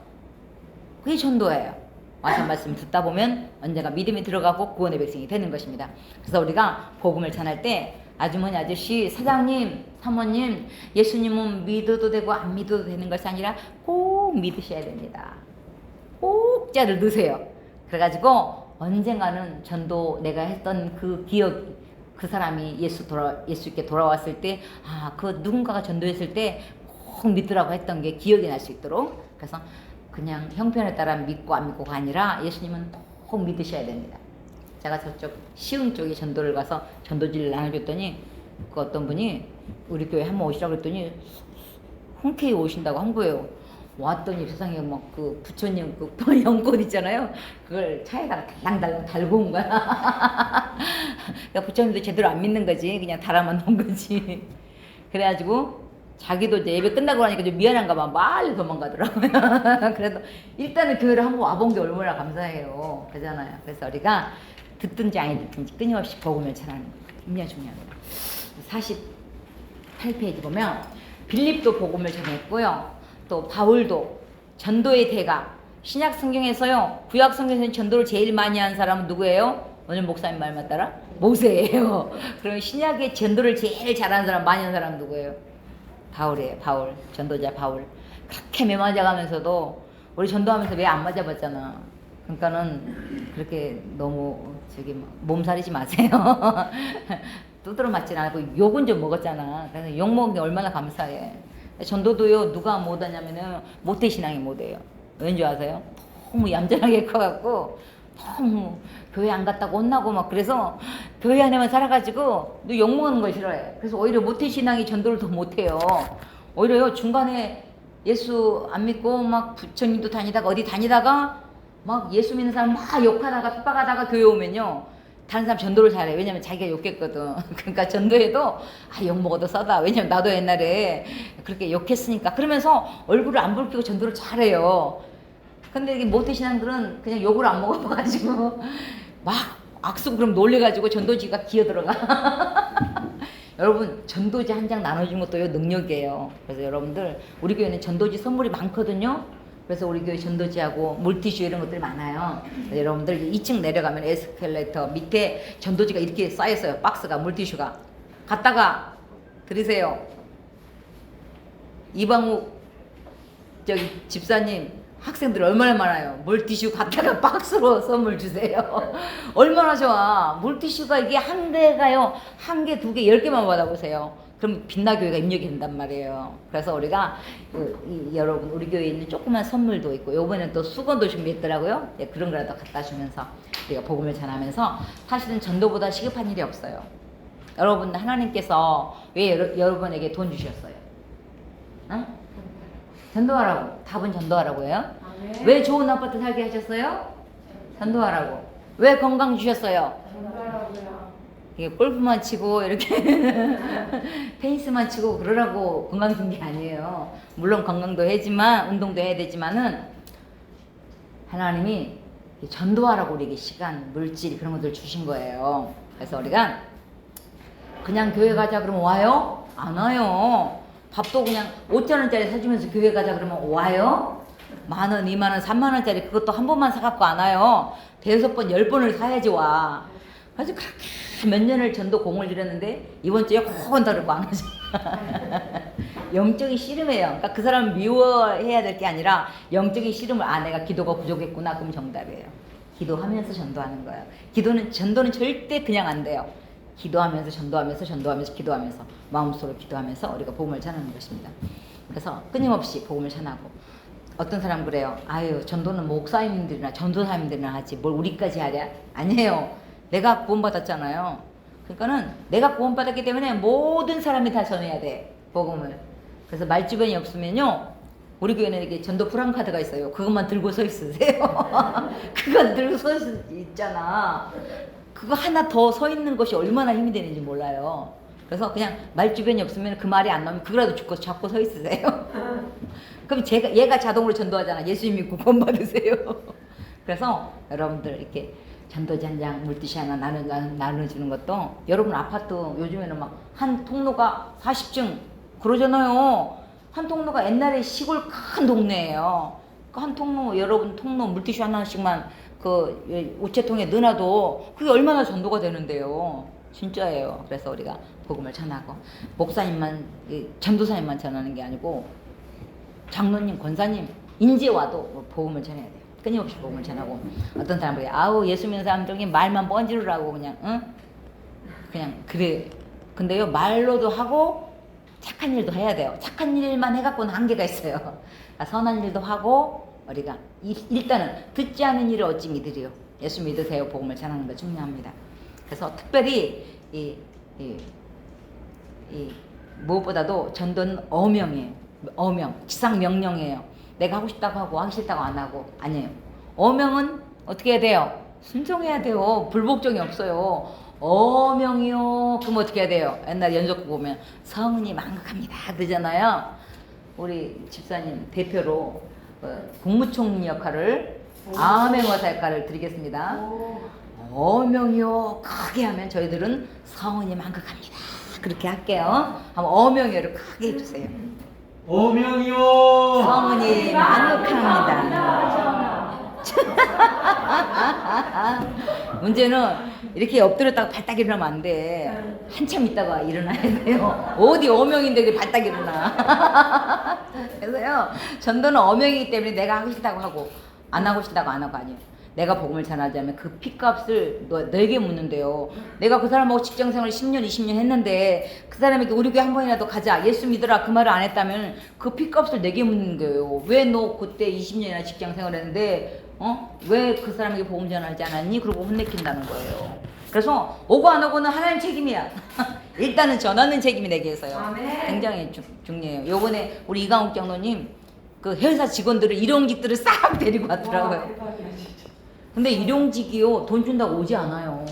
S1: 그게 전도예요. 와서 말씀 듣다 보면 언젠가 믿음이 들어가고 구원의 백성이 되는 것입니다. 그래서 우리가 복음을 전할 때 아주머니, 아저씨, 사장님, 사모님, 예수님은 믿어도 되고 안 믿어도 되는 것이 아니라 꼭 믿으셔야 됩니다. 꼭 자를 넣으세요. 그래가지고 언젠가는 전도 내가 했던 그 기억, 그 사람이 예수께 돌아왔을 때, 그 누군가가 전도했을 때 꼭 믿으라고 했던 게 기억이 날 수 있도록. 그래서 그냥 형편에 따라 믿고 안 믿고가 아니라 예수님은 꼭 믿으셔야 됩니다. 제가 저쪽 시흥 쪽에 전도를 가서 전도지를 나눠줬더니 그 어떤 분이 우리 교회 한번 오시라고 그랬더니 흔쾌히 오신다고 한 거예요. 왔더니 세상에 막 그 부처님 그 연꽃 있잖아요. 그걸 차에다가 달랑달랑 달고 온 거야. 그러니까 부처님도 제대로 안 믿는 거지. 그냥 달아만 놓은 거지. 그래가지고 자기도 이제 예배 끝나고 나니까 좀 미안한가 봐. 빨리 도망가더라고요. 그래도 일단은 교회를 한번 와본 게 얼마나 감사해요. 그러잖아요. 그래서 우리가 듣든지 아니 듣든지 끊임없이 복음을 전하는 거 굉장히 중요합니다. 48페이지 보면 빌립도 복음을 전했고요. 또 바울도 전도의 대가. 신약 성경에서요, 구약 성경에서는 전도를 제일 많이 한 사람은 누구예요? 오늘 목사님 말만 따라 모세예요. 그러면 신약의 전도를 제일 잘하는 사람, 많이 한 사람 누구예요? 바울이에요. 바울, 전도자 바울. 그렇게 매 맞아가면서도 우리 전도하면서 왜 안 맞아봤잖아. 그러니까는 그렇게 너무 몸살이지 마세요. 두드러 맞진 않고 욕은 좀 먹었잖아. 그래서 욕 먹은 게 얼마나 감사해. 전도도요, 누가 못하냐면은 모태신앙이 못해요. 왠지 아세요? 너무 얌전하게 커갖고 너무 교회 안 갔다고 혼나고 막, 그래서 교회 안에만 살아가지고 너 욕먹는 거 싫어해. 그래서 오히려 모태신앙이 전도를 더 못해요. 오히려요, 중간에 예수 안 믿고 막 부처님도 다니다가 어디 다니다가 막 예수 믿는 사람 막 욕하다가 핍박하다가 교회 오면요, 다른 사람 전도를 잘해. 왜냐면 자기가 욕했거든. 그러니까 전도해도 욕 먹어도 써다. 왜냐면 나도 옛날에 그렇게 욕했으니까. 그러면서 얼굴을 안 붉히고 전도를 잘해요. 근데 이게 모태 신앙들은 그냥 욕을 안 먹어봐가지고 막 악수 그럼 놀래가지고 전도지가 기어들어가. 여러분 전도지 한 장 나눠준 것도 능력이에요. 그래서 여러분들 우리 교회는 전도지 선물이 많거든요. 그래서 우리 교회 전도지하고 물티슈 이런 것들이 많아요. 여러분들 2층 내려가면 에스컬레이터 밑에 전도지가 이렇게 쌓였어요. 박스가 물티슈가. 갔다가 들으세요. 이방욱 저기 집사님 학생들 얼마나 많아요. 물티슈 갖다가 박스로 선물 주세요. 얼마나 좋아. 물티슈가 이게 한 대가요. 한 개, 두 개, 10개만 받아보세요. 그럼 빛나교회가 입력이 된단 말이에요. 그래서 우리가 여러분 우리 교회에 있는 조그만 선물도 있고 요번에 또 수건도 준비했더라고요. 예, 그런 거라도 갖다 주면서 우리가 복음을 전하면서 사실은 전도보다 시급한 일이 없어요. 여러분 하나님께서 왜 여러분에게 돈 주셨어요? 응? 전도하라고. 답은 전도하라고 해요. 왜 좋은 아파트 살게 하셨어요? 전도하라고. 왜 건강 주셨어요? 전도하라고요. 이게 골프만 치고 이렇게 테니스만 치고 그러라고 건강 준 게 아니에요. 물론 건강도 해야지만 운동도 해야 되지만은 하나님이 전도하라고 우리에게 시간, 물질 그런 것들 주신 거예요. 그래서 우리가 그냥 교회 가자 그러면 와요? 안 와요. 밥도 그냥 5,000원짜리 사주면서 교회 가자 그러면 와요? 10,000원, 20,000원, 30,000원짜리 그것도 한 번만 사갖고 안 와요. 5번, 10번을 사야지 와. 그래서 그렇게 몇 년을 전도 공을 들였는데 이번 주에 혹은 다르고 안 하죠. 영적인 씨름이에요. 그러니까 그 사람을 미워해야 될 게 아니라 영적인 씨름을 내가 기도가 부족했구나. 그럼 정답이에요. 기도하면서 전도하는 거예요. 전도는 절대 그냥 안 돼요. 기도하면서 전도하면서 기도하면서 마음속으로 기도하면서 우리가 복음을 전하는 것입니다. 그래서 끊임없이 복음을 전하고 어떤 사람 그래요. 전도는 목사님들이나 전도사님들이나 하지 뭘 우리까지 하랴? 아니에요. 내가 구원받았잖아요. 그러니까는 내가 구원받았기 때문에 모든 사람이 다 전해야 돼. 복음을. 그래서 말주변이 없으면요. 우리 교회는 이게 전도 프랑카드가 있어요. 그것만 들고 서 있으세요. 그거 들고 서 있잖아. 그거 하나 더 서 있는 것이 얼마나 힘이 되는지 몰라요. 그래서 그냥 말주변이 없으면 그 말이 안 나오면 그거라도 잡고 서 있으세요. 그럼 얘가 자동으로 전도하잖아. 예수 믿고 구원 받으세요. 그래서 여러분들 이렇게 전도지 한 장, 물티슈 하나 나눠주는 것도 여러분 아파트 요즘에는 막 한 통로가 40층 그러잖아요. 한 통로가 옛날에 시골 큰 동네예요. 그 한 통로 여러분 통로 물티슈 하나씩만 그 우체통에 넣어놔도 그게 얼마나 전도가 되는데요. 진짜예요. 그래서 우리가 복음을 전하고 목사님만 전도사님만 전하는 게 아니고 장로님, 권사님 인제 와도 복음을 전해야 돼요. 끊임없이 복음을 전하고 어떤 사람들이 예수 믿는 사람 중에 말만 뻔지르라고 그냥 그래. 근데요 말로도 하고 착한 일도 해야 돼요. 착한 일만 해갖고는 한계가 있어요. 그러니까 선한 일도 하고 우리가 일단은 듣지 않은 일을 어찌 믿으리요. 예수 믿으세요. 복음을 전하는 거 중요합니다. 그래서 특별히 이 무엇보다도 전도는 어명이에요. 어명, 지상 명령이에요. 내가 하고 싶다고 하고 하기 싫다고 안 하고 아니에요. 어명은 어떻게 해야 돼요? 순종해야 돼요. 불복종이 없어요. 어명이요. 그럼 어떻게 해야 돼요? 옛날 연속구 보면 성은이 망극합니다 그러잖아요. 우리 집사님 대표로 국무총리 역할을 아멘어사 역할을 드리겠습니다. 어명이요 크게 하면 저희들은 성은이 망극합니다 그렇게 할게요. 한번 어명이요를 크게 해주세요.
S2: 어명이요
S1: 성은이 망극합니다. 문제는 이렇게 엎드렸다가 발딱 일어나면 안 돼. 한참 있다가 일어나야 돼요. 어디 어명인데 그게 발딱 일어나. 그래서요 전도는 어명이기 때문에 내가 하고 싶다고 하고 안 하고 싶다고 안 하고 아니에요. 내가 복음을 전하자면 그 핏값을 너에게 묻는데요. 내가 그 사람하고 직장생활을 10년 20년 했는데 그 사람에게 우리 교회 한 번이라도 가자 예수 믿으라 그 말을 안 했다면 그 핏값을 내게 묻는 거예요. 왜 너 그때 20년이나 직장생활 했는데 왜 그 사람에게 복음 전하지 않았니? 그러고 혼내킨다는 거예요. 그래서 오고 안 오고는 하나님 책임이야. 일단은 전하는 책임이 내게 있어요. 굉장히 중요해요. 요번에 우리 이강욱 장로님 그 회사 직원들을 일용직들을 싹 데리고 왔더라고요. 근데 일용직이요 돈 준다고 오지 않아요.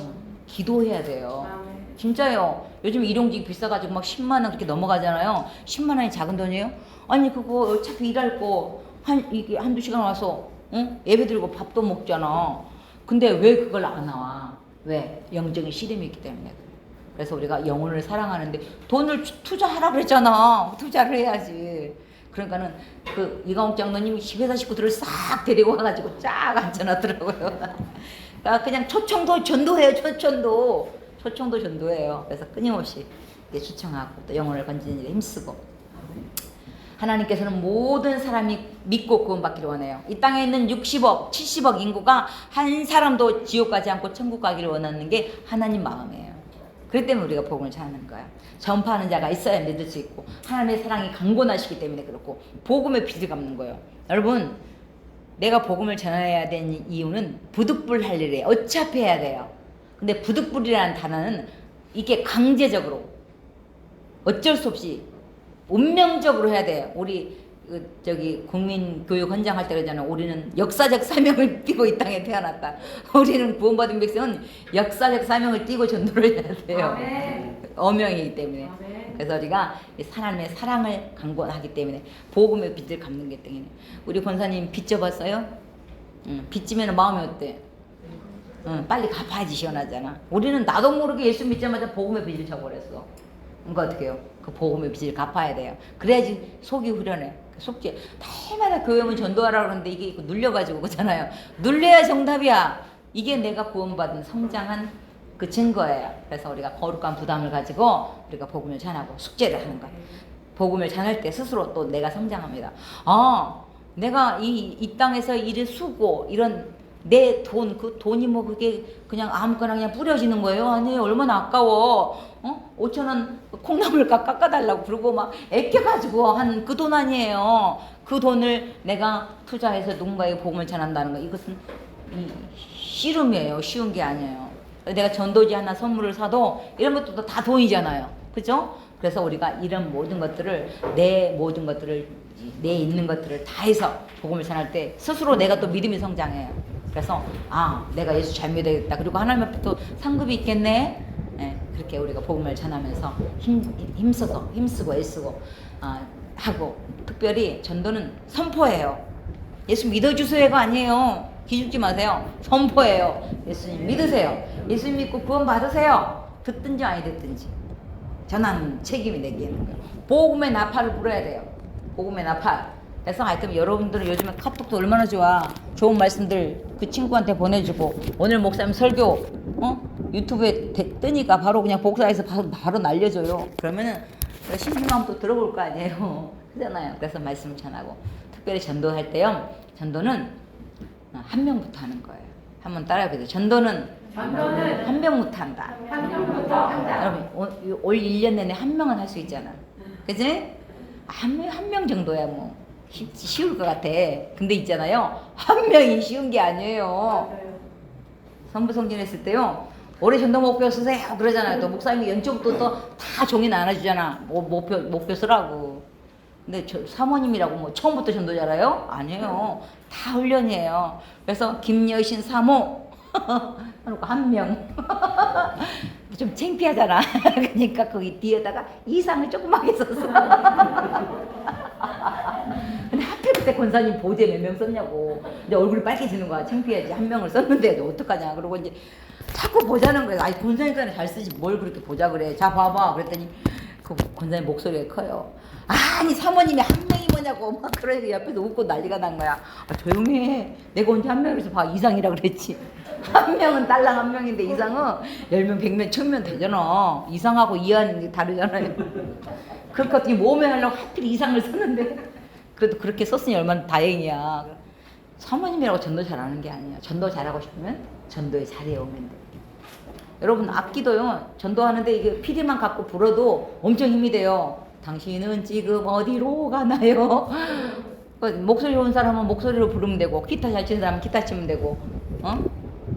S1: 기도해야 돼요.
S3: 아멘.
S1: 진짜요. 요즘 일용직 비싸가지고 막 10만 원 그렇게 넘어가잖아요. 10만 원이 작은 돈이에요? 아니 그거 어차피 일할 거 이게 한두 시간 와서 응? 예배 드리고 밥도 먹잖아. 근데 왜 그걸 안 나와? 왜? 영적인 시름이 있기 때문에. 그래서 우리가 영혼을 사랑하는데 돈을 투자하라 그랬잖아. 투자를 해야지. 그러니까는 그 이광욱 장로님이 집에서 식구들을 싹 데리고 와가지고 쫙 앉혀놨더라고요. 그러니까 그냥 초청도 전도해요. 초청도 전도해요. 그래서 끊임없이 이렇게 초청하고 또 영혼을 건지는 일에 힘쓰고. 하나님께서는 모든 사람이 믿고 구원받기를 원해요. 이 땅에 있는 60억, 70억 인구가 한 사람도 지옥 가지 않고 천국 가기를 원하는 게 하나님 마음이에요. 그렇기 때문에 우리가 복음을 전하는 거야. 전파하는 자가 있어야 믿을 수 있고 하나님의 사랑이 강건하시기 때문에 그렇고 복음의 빚을 갚는 거예요. 여러분 내가 복음을 전해야 되는 이유는 부득불 할 일에 어차피 해야 돼요. 근데 부득불이라는 단어는 이게 강제적으로 어쩔 수 없이 운명적으로 해야 돼요. 우리 저기 국민교육 헌장 할 때 그러잖아요. 우리는 역사적 사명을 띠고 이 땅에 태어났다. 우리는 구원받은 백성은 역사적 사명을 띠고 전도를 해야 돼요.
S3: 아멘.
S1: 어명이기 때문에.
S3: 아멘.
S1: 그래서 우리가 하나님의 사랑을 강권하기 때문에 복음의 빚을 갚는 게 때문에. 우리 권사님 빚 져봤어요? 빚 지면 마음이 어때? 빨리 갚아야지 시원하잖아. 우리는 나도 모르게 예수 믿자마자 복음의 빚을 져버렸어. 그러니까 어떻게 해요? 그 복음의 빚을 갚아야 돼요. 그래야지 속이 후련해. 속죄. 날마다 교회 오면 전도하라 그러는데 이게 눌려가지고 그러잖아요. 눌려야 정답이야. 이게 내가 구원받은 성장한 그 증거예요. 그래서 우리가 거룩한 부담을 가지고 우리가 복음을 전하고 숙제를 하는 거예요. 복음을 전할 때 스스로 또 내가 성장합니다. 아, 내가 이 땅에서 일을 수고 이런 내 돈, 그 돈이 뭐 그게 그냥 아무거나 그냥 뿌려지는 거예요? 아니에요. 얼마나 아까워. 5,000원 콩나물 깎아달라고 그러고 막 애껴가지고 한 그 돈 아니에요. 그 돈을 내가 투자해서 누군가에게 복음을 전한다는 거. 이것은 씨름이에요. 쉬운 게 아니에요. 내가 전도지 하나 선물을 사도 이런 것도 다 돈이잖아요. 그죠? 그래서 우리가 이런 모든 것들을 내 있는 것들을 다 해서 복음을 전할 때 스스로 내가 또 믿음이 성장해요. 그래서 내가 예수 잘 믿어야겠다. 그리고 하나님 앞에 또 상급이 있겠네. 네, 그렇게 우리가 복음을 전하면서 힘쓰고 애쓰고 하고 특별히 전도는 선포예요. 예수 믿어주세요가 아니에요. 기죽지 마세요. 선포예요. 예수님 믿으세요. 예수님 믿고 구원 받으세요. 듣든지 아니 듣든지 전하는 책임이 내게 있는 거예요. 복음의 나팔을 불어야 돼요. 복음의 나팔. 그래서 하여튼 여러분들은 요즘에 카톡도 얼마나 좋은 말씀들 그 친구한테 보내주고 오늘 목사님 설교 유튜브에 뜨니까 바로 그냥 복사해서 바로 날려줘요. 그러면은 심심하면 또 들어볼 거 아니에요. 그잖아요. 그래서 말씀을 전하고 특별히 전도할 때요. 전도는 한 명부터 하는 거예요. 한번 따라해보세요. 전도는 한 명부터 한다. 여러분 올 1년 내내 한 명은 할 수 있잖아. 그치? 한 명 정도야 뭐 쉬울 것 같아. 근데 있잖아요. 한 명이 쉬운 게 아니에요. 선부성진 했을 때요. 올해 전도 목표 쓰세요. 그러잖아요. 또 목사님이 연초부터 또 다 종이 나눠주잖아. 목표 쓰라고. 근데 사모님이라고 뭐 처음부터 전도 잘해요? 아니에요. 다 훈련이에요. 그래서 김여신 사모 그러니까 한 명. 좀 창피하잖아. 그러니까 거기 뒤에다가 이상을 조그맣게 썼어. 근데 하필 그때 권사님 보제 몇 명 썼냐고. 근데 얼굴이 빨개지는 거야. 창피해야지. 한 명을 썼는데 어떡하냐. 그러고 이제 자꾸 보자는 거야. 아니 권사님까지 잘 쓰지 뭘 그렇게 보자 그래. 자 봐봐. 그랬더니 그 권사님 목소리가 커요. 아니 사모님이 한 명이 뭐냐고 막 그러니까 옆에서 웃고 난리가 난 거야. 조용히 해. 내가 언제 한 명에서 봐. 이상이라 그랬지. 한 명은 딸랑 한 명인데 이상은 10명, 100명, 1000명 되잖아. 이상하고 이해하는 게 다르잖아요. 그렇게 어떻게 모험하려고 하필 이상을 썼는데 그래도 그렇게 썼으니 얼마나 다행이야. 사모님이라고 전도 잘하는 게 아니야. 전도 잘하고 싶으면 전도의 자리에 오면 돼. 여러분 악기도요. 전도하는데 이게 피리만 갖고 불어도 엄청 힘이 돼요. 당신은 지금 어디로 가나요? 목소리 좋은 사람은 목소리로 부르면 되고 기타 잘 치는 사람은 기타 치면 되고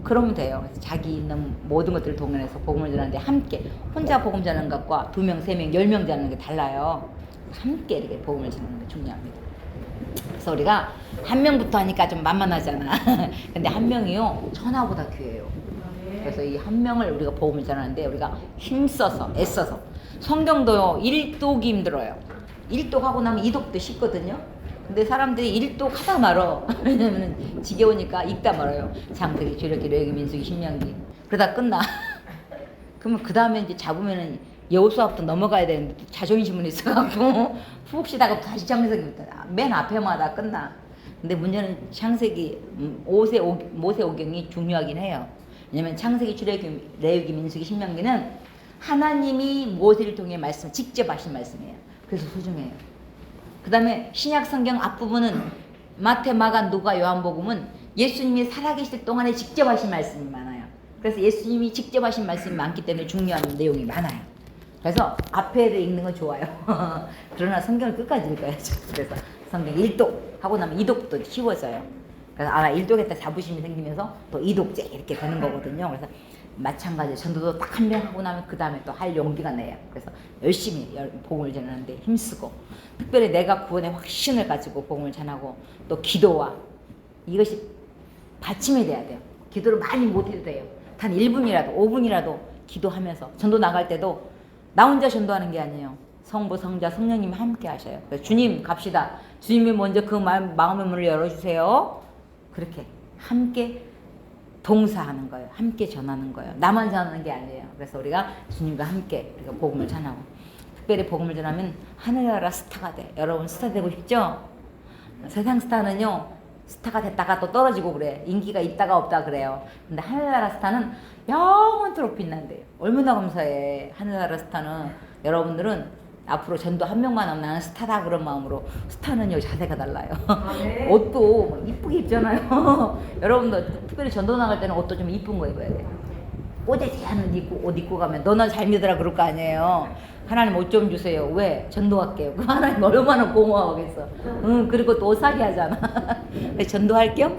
S1: 그러면 돼요. 자기 있는 모든 것들을 동원해서 복음을 전하는데 함께 혼자 복음 전하는 것과 2명, 3명, 10명 전하는 게 달라요. 함께 이렇게 복음을 전하는 게 중요합니다. 그래서 우리가 한 명부터 하니까 좀 만만하잖아. 근데 한 명이요 천하보다 귀해요. 그래서 이 한 명을 우리가 복음을 전하는데 우리가 힘써서 애써서 성경도요 1독이 힘들어요. 1독 하고 나면 2독도 쉽거든요. 근데 사람들이 1독 하다 말어. 왜냐면 지겨우니까 읽다 말아요. 창세기, 출애굽기, 레위기, 민수기, 신명기. 그러다 끝나. 그러면 그 다음에 이제 잡으면은 여호수아부터 넘어가야 되는데 자존심은 있어갖고 푹 쉬다가 다시 창세기부터 맨 앞에마다 끝나. 근데 문제는 창세기 모세오경이 중요하긴 해요. 왜냐면 창세기, 출애굽기, 레위기, 민수기, 신명기는 하나님이 모세를 통해 말씀 직접 하신 말씀이에요. 그래서 소중해요. 그 다음에 신약 성경 앞부분은 마태, 마가, 누가, 요한복음은 예수님이 살아계실 동안에 직접 하신 말씀이 많아요. 그래서 예수님이 직접 하신 말씀이 많기 때문에 중요한 내용이 많아요. 그래서 앞에를 읽는 건 좋아요. 그러나 성경을 끝까지 읽어야죠. 그래서 성경 1독 하고 나면 2독도 쉬워져요. 그래서 1독에다 자부심이 생기면서 또 2독째 이렇게 되는 거거든요. 그래서 마찬가지로 전도도 딱 한 명 하고 나면 그 다음에 또 할 용기가 나요. 그래서 열심히 복음을 전하는데 힘쓰고 특별히 내가 구원의 확신을 가지고 복음을 전하고 또 기도와 이것이 받침이 돼야 돼요. 기도를 많이 못해도 돼요. 단 1분이라도 5분이라도 기도하면서 전도 나갈 때도 나 혼자 전도하는 게 아니에요. 성부, 성자, 성령님이 함께 하셔요. 그래서 주님 갑시다. 주님이 먼저 그 마음의 문을 열어주세요. 그렇게 함께 동사하는 거예요. 함께 전하는 거예요. 나만 전하는 게 아니에요. 그래서 우리가 주님과 함께 우리가 복음을 전하고 특별히 복음을 전하면 하늘나라 스타가 돼. 여러분 스타 되고 싶죠? 세상 스타는요 스타가 됐다가 또 떨어지고 그래. 인기가 있다가 없다 그래요. 근데 하늘나라 스타는 영원토록 빛난대요. 얼마나 감사해. 하늘나라 스타는 여러분들은 앞으로 전도 한 명만 하면 나는 스타다 그런 마음으로 스타는요 자세가 달라요.
S3: 네.
S1: 옷도 이쁘게 입잖아요. 여러분도 특별히 전도 나갈 때는 옷도 좀 이쁜 거 입어야 돼요. 꼬재지한 옷 입고 가면 너나 잘 믿어라 그럴 거 아니에요. 하나님 옷 좀 주세요. 왜? 전도할게요. 그 하나님 얼마나 고마워하겠어. 그리고 또 옷 사게 하잖아. 전도할 겸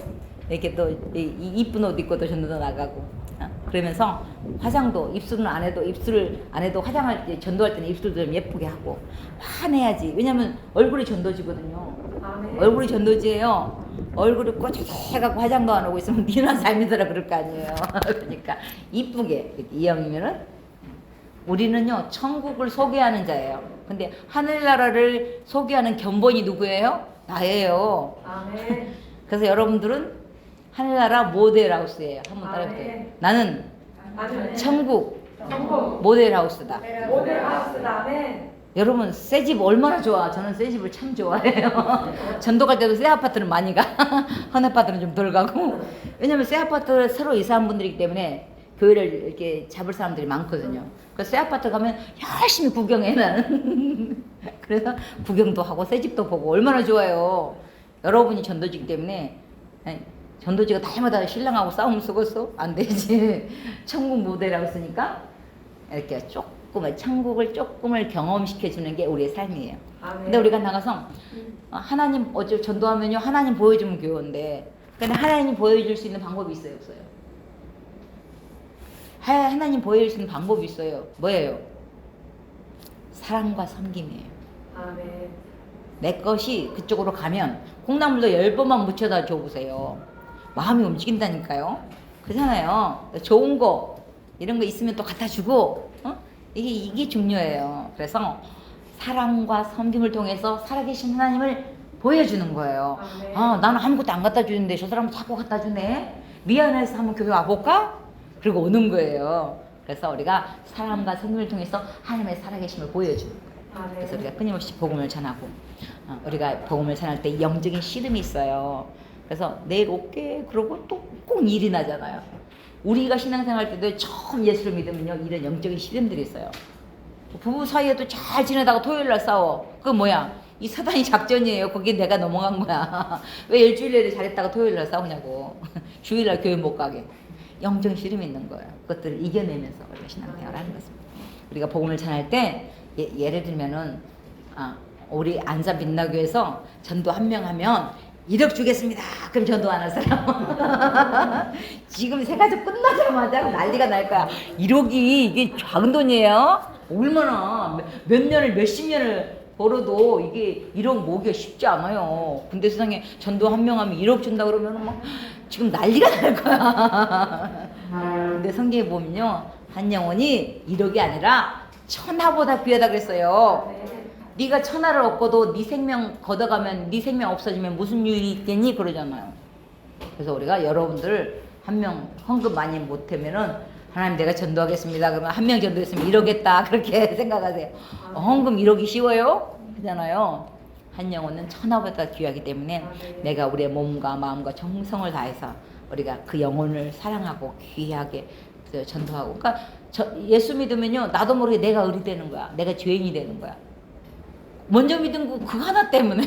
S1: 이렇게 또 이쁜 옷 입고 또 전도도 나가고. 그러면서 화장도 입술은 안 해도 화장할 때 전도할 때는 입술도 좀 예쁘게 하고 화내야지. 왜냐면 얼굴이 전도지거든요.
S3: 네.
S1: 얼굴이 전도지예요. 얼굴이 꼬치해갖고 화장도 안 하고 있으면 니나 잘 믿어라 그럴 거 아니에요. 그러니까 이쁘게 이왕이면은 우리는요 천국을 소개하는 자예요. 근데 하늘나라를 소개하는 견본이 누구예요? 나예요.
S3: 아멘.
S1: 그래서 여러분들은 하늘나라 모델하우스예요. 한번 따라해보세요.
S3: 아멘.
S1: 나는
S3: 아멘.
S1: 천국
S3: 천국
S1: 모델하우스다.
S3: 모델하우스. 아멘.
S1: 여러분 새 집 얼마나 좋아. 저는 새 집을 참 좋아해요. 전도 갈 때도 새 아파트는 많이 가. 헌 아파트는 좀 덜 가고. 왜냐면 새 아파트를 새로 이사한 분들이기 때문에 교회를 이렇게 잡을 사람들이 많거든요. 그래서 새 아파트 가면 열심히 구경해 나는. 그래서 구경도 하고 새 집도 보고 얼마나 좋아요. 여러분이 전도지기 때문에 전도지가 다해마다 신랑하고 싸움 쓰겠어? 안 되지. 천국 모델하고 쓰니까 이렇게 천국을 조금을 경험시켜주는 게 우리의 삶이에요.
S3: 아멘.
S1: 근데 우리가 나가서 하나님 어째 전도하면요 하나님 보여주면 교회인데 근데 하나님 보여줄 수 있는 방법이 있어요 없어요? 하나님 보여줄 수 있는 방법이 있어요. 뭐예요? 사랑과 섬김이에요.
S3: 아멘.
S1: 내 것이 그쪽으로 가면 콩나물도 10번만 묻혀다 줘보세요. 마음이 움직인다니까요. 그렇잖아요. 좋은 거 이런 거 있으면 또 갖다 주고 이게 중요해요. 그래서 사랑과 섬김을 통해서 살아계신 하나님을 보여주는 거예요.
S3: 아멘.
S1: 나는 아무것도 안 갖다 주는데 저 사람은 자꾸 갖다 주네. 미안해서 한번 교회 와볼까? 그리고 오는 거예요. 그래서 우리가 사랑과 섬김을 통해서 하나님의 살아계심을 보여주는 거예요.
S3: 아멘.
S1: 그래서 우리가 끊임없이 복음을 전하고 우리가 복음을 전할 때 영적인 씨름이 있어요. 그래서 내일 올게 그러고 또 꼭 일이 나잖아요. 우리가 신앙생활 때도 처음 예수를 믿으면요 이런 영적인 씨름들이 있어요. 부부 사이에도 잘 지내다가 토요일날 싸워. 그거 뭐야? 이 사단이 작전이에요. 거기에 내가 넘어간 거야. 왜 일주일에 잘했다가 토요일날 싸우냐고. 주일날 교회 못 가게. 영적인 씨름이 있는 거예요. 그것들을 이겨내면서 우리가 신앙생활을 하는 것입니다. 우리가 복음을 전할 때 예를 들면은 우리 안산 빛나교에서 전도 한 명 하면 1억 주겠습니다. 그럼 전도 안 할 사람. 지금 새 가족 끝나자마자 난리가 날 거야. 1억이 이게 작은 돈이에요? 얼마나 몇 년을 몇십 년을 벌어도 이게 1억 모으기가 쉽지 않아요. 근데 세상에 전도 한 명 하면 1억 준다 그러면 막 지금 난리가 날 거야. 근데 성경에 보면요, 한 영혼이 1억이 아니라 천하보다 귀하다 그랬어요.
S3: 아멘.
S1: 네가 천하를 얻고도 네 생명 걷어가면 네 생명 없어지면 무슨 유익이 있겠니? 그러잖아요. 그래서 우리가 여러분들 한 명 헌금 많이 못하면은 하나님 내가 전도하겠습니다. 그러면 한 명 전도했으면 1억겠다 그렇게 생각하세요. 헌금 1억이 쉬워요? 그잖아요. 한 영혼은 천하보다 귀하기 때문에 내가 우리의 몸과 마음과 정성을 다해서 우리가 그 영혼을 사랑하고 귀하게 전도하고. 그러니까 예수 믿으면요, 나도 모르게 내가 의리 되는 거야. 내가 죄인이 되는 거야. 먼저 믿은 거 그 하나 때문에.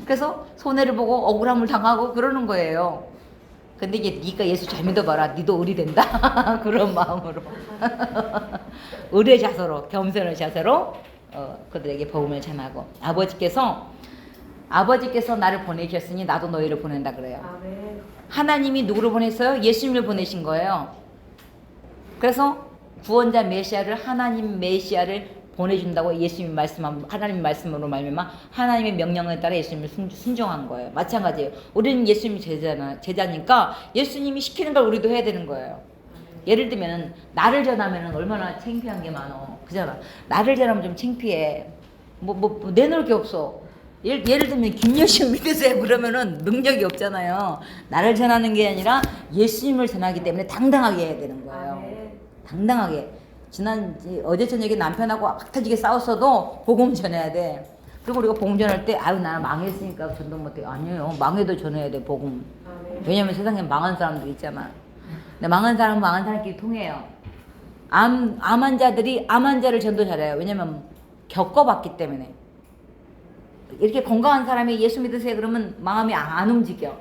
S1: 그래서 손해를 보고 억울함을 당하고 그러는 거예요. 근데 이제 네가 예수 잘 믿어봐라. 니도 의리 된다. 그런 마음으로. 의리의 자세로, 겸손의 자세로 그들에게 복음을 전하고. 아버지께서 나를 보내셨으니 나도 너희를 보낸다 그래요.
S3: 아멘.
S1: 하나님이 누구를 보냈어요? 예수님을 보내신 거예요. 그래서 구원자 메시아를, 하나님 메시아를 보내준다고 예수님이 하나님 말씀으로 말미암아 하나님의 명령에 따라 예수님을 순종한 거예요. 마찬가지예요. 우리는 예수님이 제자니까 예수님이 시키는 걸 우리도 해야 되는 거예요. 예를 들면 나를 전하면 얼마나 창피한 게 많어. 그잖아. 나를 전하면 좀 창피해. 뭐 내놓을 게 없어. 예를 들면 김여신 믿으세요 그러면은 능력이 없잖아요. 나를 전하는 게 아니라 예수님을 전하기 때문에 당당하게 해야 되는 거예요.
S3: 아멘.
S1: 당당하게. 어제 저녁에 남편하고 막 터지게 싸웠어도 복음 전해야 돼. 그리고 우리가 복음 전할 때 아유 나는 망했으니까 전도 못해. 아니에요. 망해도 전해야 돼 복음.
S3: 아멘.
S1: 왜냐면 세상에 망한 사람들 있잖아. 근데 망한 사람은 망한 사람끼리 통해요. 암 환자들이 암 환자를 전도 잘해요. 왜냐면 겪어봤기 때문에. 이렇게 건강한 사람이 예수 믿으세요 그러면 마음이 안 움직여.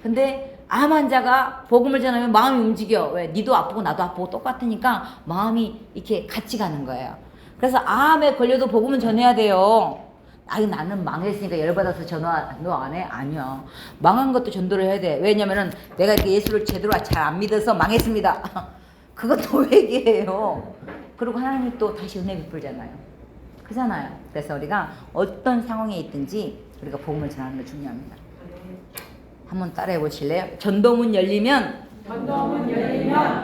S1: 근데 암 환자가 복음을 전하면 마음이 움직여. 왜? 니도 아프고 나도 아프고 똑같으니까 마음이 이렇게 같이 가는 거예요. 그래서 암에 걸려도 복음은 전해야 돼요. 아니 나는 망했으니까 열받아서 전도 안 해? 아니야. 망한 것도 전도를 해야 돼. 왜냐면은 내가 이렇게 예수를 제대로 잘 안 믿어서 망했습니다. 그것도 회개예요. 그리고 하나님이 또 다시 은혜 베풀잖아요. 그잖아요. 그래서 우리가 어떤 상황에 있든지 우리가 복음을 전하는 게 중요합니다. 한번 따라해 보실래요? 전도문 열리면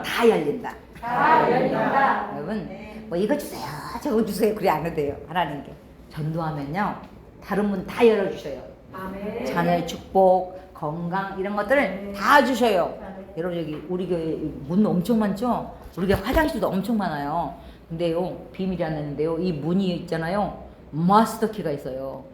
S1: 다 열린다.
S3: 다 열린다.
S1: 여러분 뭐 이거 주세요 저거 주세요 그래 안 해도 돼요. 하나님께 전도하면요 다른 문 다 열어주셔요.
S3: 아멘.
S1: 자녀의 축복, 건강 이런 것들을 다 주셔요. 여러분 여기 우리 교회 문 엄청 많죠? 우리 교회 화장실도 엄청 많아요. 근데요 비밀이 안 나는데요 이 문이 있잖아요 마스터키가 있어요.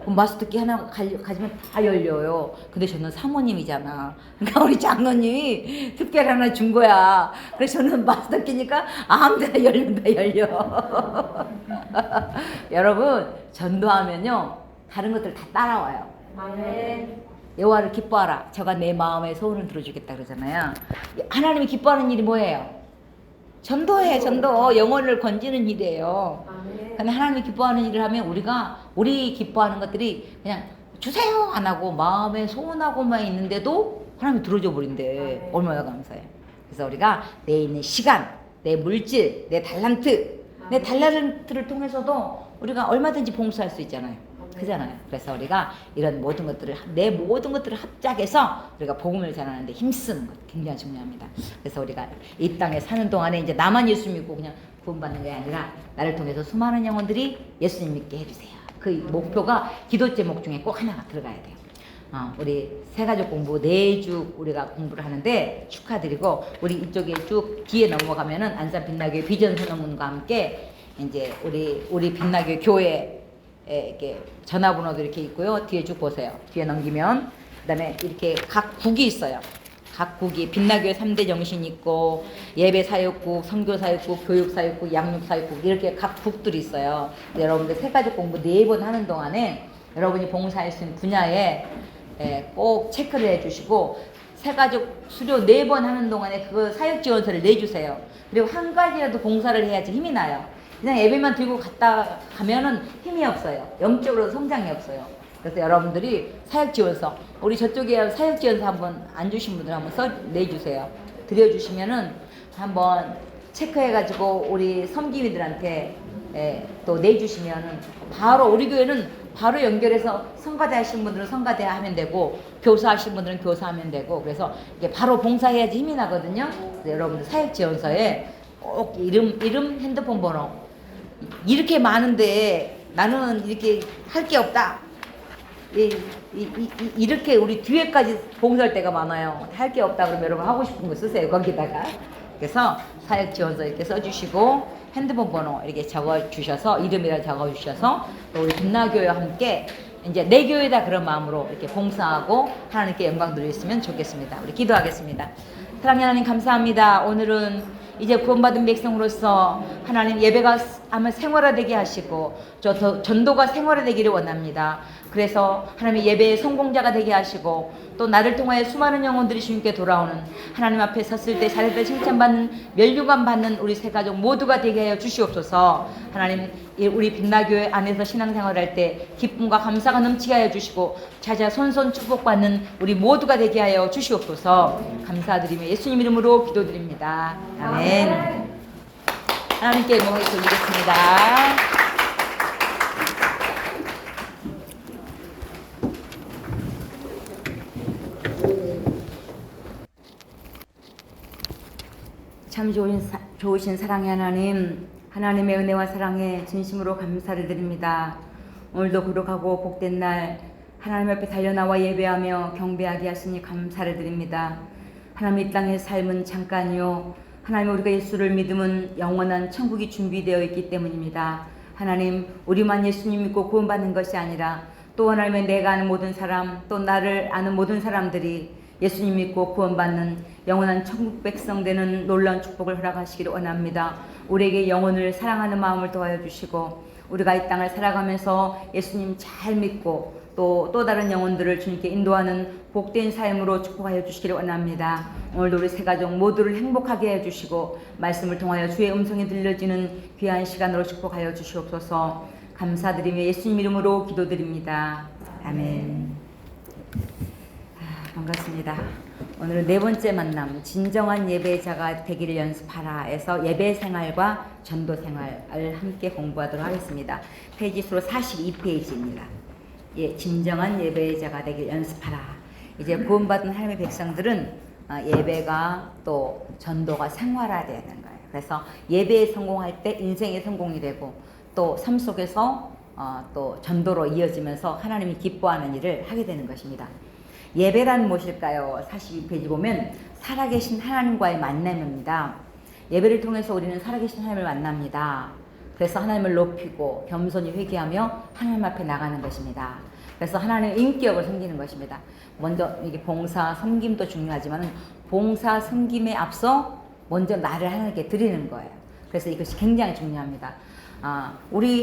S1: 그 마스터키 하나 가지면 다 열려요. 근데 저는 사모님이잖아. 그러니까 우리 장로님이 특별히 하나 준 거야. 그래서 저는 마스터키니까 아무데나 열려. 여러분 전도하면요 다른 것들 다 따라와요.
S3: 아멘.
S1: 여호와를 기뻐하라. 저가 내 마음의 소원을 들어주겠다 그러잖아요. 하나님이 기뻐하는 일이 뭐예요? 전도해. 전도 영혼을 건지는 일이에요.
S3: 아멘.
S1: 근데 하나님이 기뻐하는 일을 하면 우리 기뻐하는 것들이 그냥 주세요 안 하고 마음에 소원하고만 있는데도 하나님이 들어줘 버린대. 얼마나 감사해. 그래서 우리가 내 있는 시간, 내 물질, 내 달란트를 통해서도 우리가 얼마든지 봉사할 수 있잖아요. 그잖아요. 그래서 우리가 이런 모든 것들을 내 모든 것들을 합작해서 우리가 복음을 전하는데 힘쓰는 것 굉장히 중요합니다. 그래서 우리가 이 땅에 사는 동안에 이제 나만 예수 믿고 그냥 구원받는 게 아니라 나를 통해서 수많은 영혼들이 예수님 믿게 해주세요. 그 목표가 기도 제목 중에 꼭 하나가 들어가야 돼요. 우리 새가족 공부 4주 우리가 공부를 하는데 축하드리고 우리 이쪽에 쭉 뒤에 넘어가면은 안산 빛나교회 비전 선언문과 함께 이제 우리 빛나교회 교회 이렇게 전화번호도 이렇게 있고요. 뒤에 쭉 보세요. 뒤에 넘기면 그다음에 이렇게 각 국이 있어요. 각 국이 빛나교회 3대 정신이 있고 예배 사역국, 선교 사역국, 교육 사역국, 양육 사역국 이렇게 각 국들이 있어요. 여러분들 새가족 공부 4번 하는 동안에 여러분이 봉사할 수 있는 분야에 꼭 체크를 해주시고 새가족 수료 4번 하는 동안에 그 사역 지원서를 내주세요. 그리고 한 가지라도 봉사를 해야지 힘이 나요. 그냥 예배만 들고 갔다 가면은 힘이 없어요. 영적으로 성장이 없어요. 그래서 여러분들이 사역지원서, 우리 저쪽에 사역지원서 한번 안 주신 분들 한번 내주세요. 드려주시면은 한번 체크해가지고 우리 섬기미들한테 또 내주시면은 바로 우리 교회는 바로 연결해서 성가대 하시는 분들은 성가대 하면 되고 교사 하시는 분들은 교사하면 되고 그래서 이게 바로 봉사해야지 힘이 나거든요. 그래서 여러분들 사역지원서에 꼭 이름, 핸드폰 번호 이렇게 많은데 나는 이렇게 할 게 없다. 이렇게 우리 뒤에까지 봉사할 때가 많아요. 할 게 없다 그러면 여러분 하고 싶은 거 쓰세요. 거기다가. 그래서 사역지원서 이렇게 써주시고 핸드폰 번호 이렇게 적어주셔서 이름이라 적어주셔서 또 우리 빛나교회와 함께 이제 내 교회다 그런 마음으로 이렇게 봉사하고 하나님께 영광 드리셨으면 좋겠습니다. 우리 기도하겠습니다. 사랑하는 하나님 감사합니다. 오늘은 이제 구원받은 백성으로서 하나님 예배가 아마 생활화되게 하시고 전도가 생활화되기를 원합니다. 그래서 하나님의 예배의 성공자가 되게 하시고 또 나를 통하여 수많은 영혼들이 주님께 돌아오는 하나님 앞에 섰을 때 잘했다 칭찬받는 멸류관 받는 우리 새 가족 모두가 되게 하여 주시옵소서. 하나님 우리 빛나교회 안에서 신앙생활을 할 때 기쁨과 감사가 넘치게 하여 주시고 자자 손손 축복받는 우리 모두가 되게 하여 주시옵소서. 감사드리며 예수님 이름으로 기도드립니다. 아멘. 하나님께 영광을 돌리겠습니다. 참 좋으신 사랑의 하나님, 하나님의 은혜와 사랑에 진심으로 감사를 드립니다. 오늘도 거룩하고 복된 날 하나님 앞에 달려나와 예배하며 경배하게 하시니 감사를 드립니다. 하나님 이 땅의 삶은 잠깐이요 하나님 우리가 예수를 믿으면 영원한 천국이 준비되어 있기 때문입니다. 하나님 우리만 예수님 믿고 구원받는 것이 아니라 또 하나님의 내가 아는 모든 사람 또 나를 아는 모든 사람들이 예수님 믿고 구원받는 영원한 천국 백성 되는 놀라운 축복을 허락하시기를 원합니다. 우리에게 영혼을 사랑하는 마음을 도와여 주시고 우리가 이 땅을 살아가면서 예수님 잘 믿고 또 다른 영혼들을 주님께 인도하는 복된 삶으로 축복하여 주시기를 원합니다. 오늘도 우리 새 가족 모두를 행복하게 해주시고 말씀을 통하여 주의 음성이 들려지는 귀한 시간으로 축복하여 주시옵소서. 감사드리며 예수님 이름으로 기도드립니다. 아멘. 반갑습니다. 오늘은 네 번째 만남 진정한 예배자가 되기를 연습하라에서 예배 생활과 전도 생활을 함께 공부하도록 하겠습니다. 페이지 수로 42페이지입니다. 예, 진정한 예배자가 되기를 연습하라. 이제 구원받은 하나님의 백성들은 예배가 또 전도가 생활화되는 거예요. 그래서 예배에 성공할 때 인생의 성공이 되고 또 삶 속에서 또 전도로 이어지면서 하나님이 기뻐하는 일을 하게 되는 것입니다. 예배란 무엇일까요? 42페이지 보면 살아계신 하나님과의 만남입니다. 예배를 통해서 우리는 살아계신 하나님을 만납니다. 그래서 하나님을 높이고 겸손히 회개하며 하나님 앞에 나가는 것입니다. 그래서 하나님의 인격을 섬기는 것입니다. 먼저 이게 봉사, 섬김도 중요하지만 봉사, 섬김에 앞서 먼저 나를 하나님께 드리는 거예요. 그래서 이것이 굉장히 중요합니다. 우리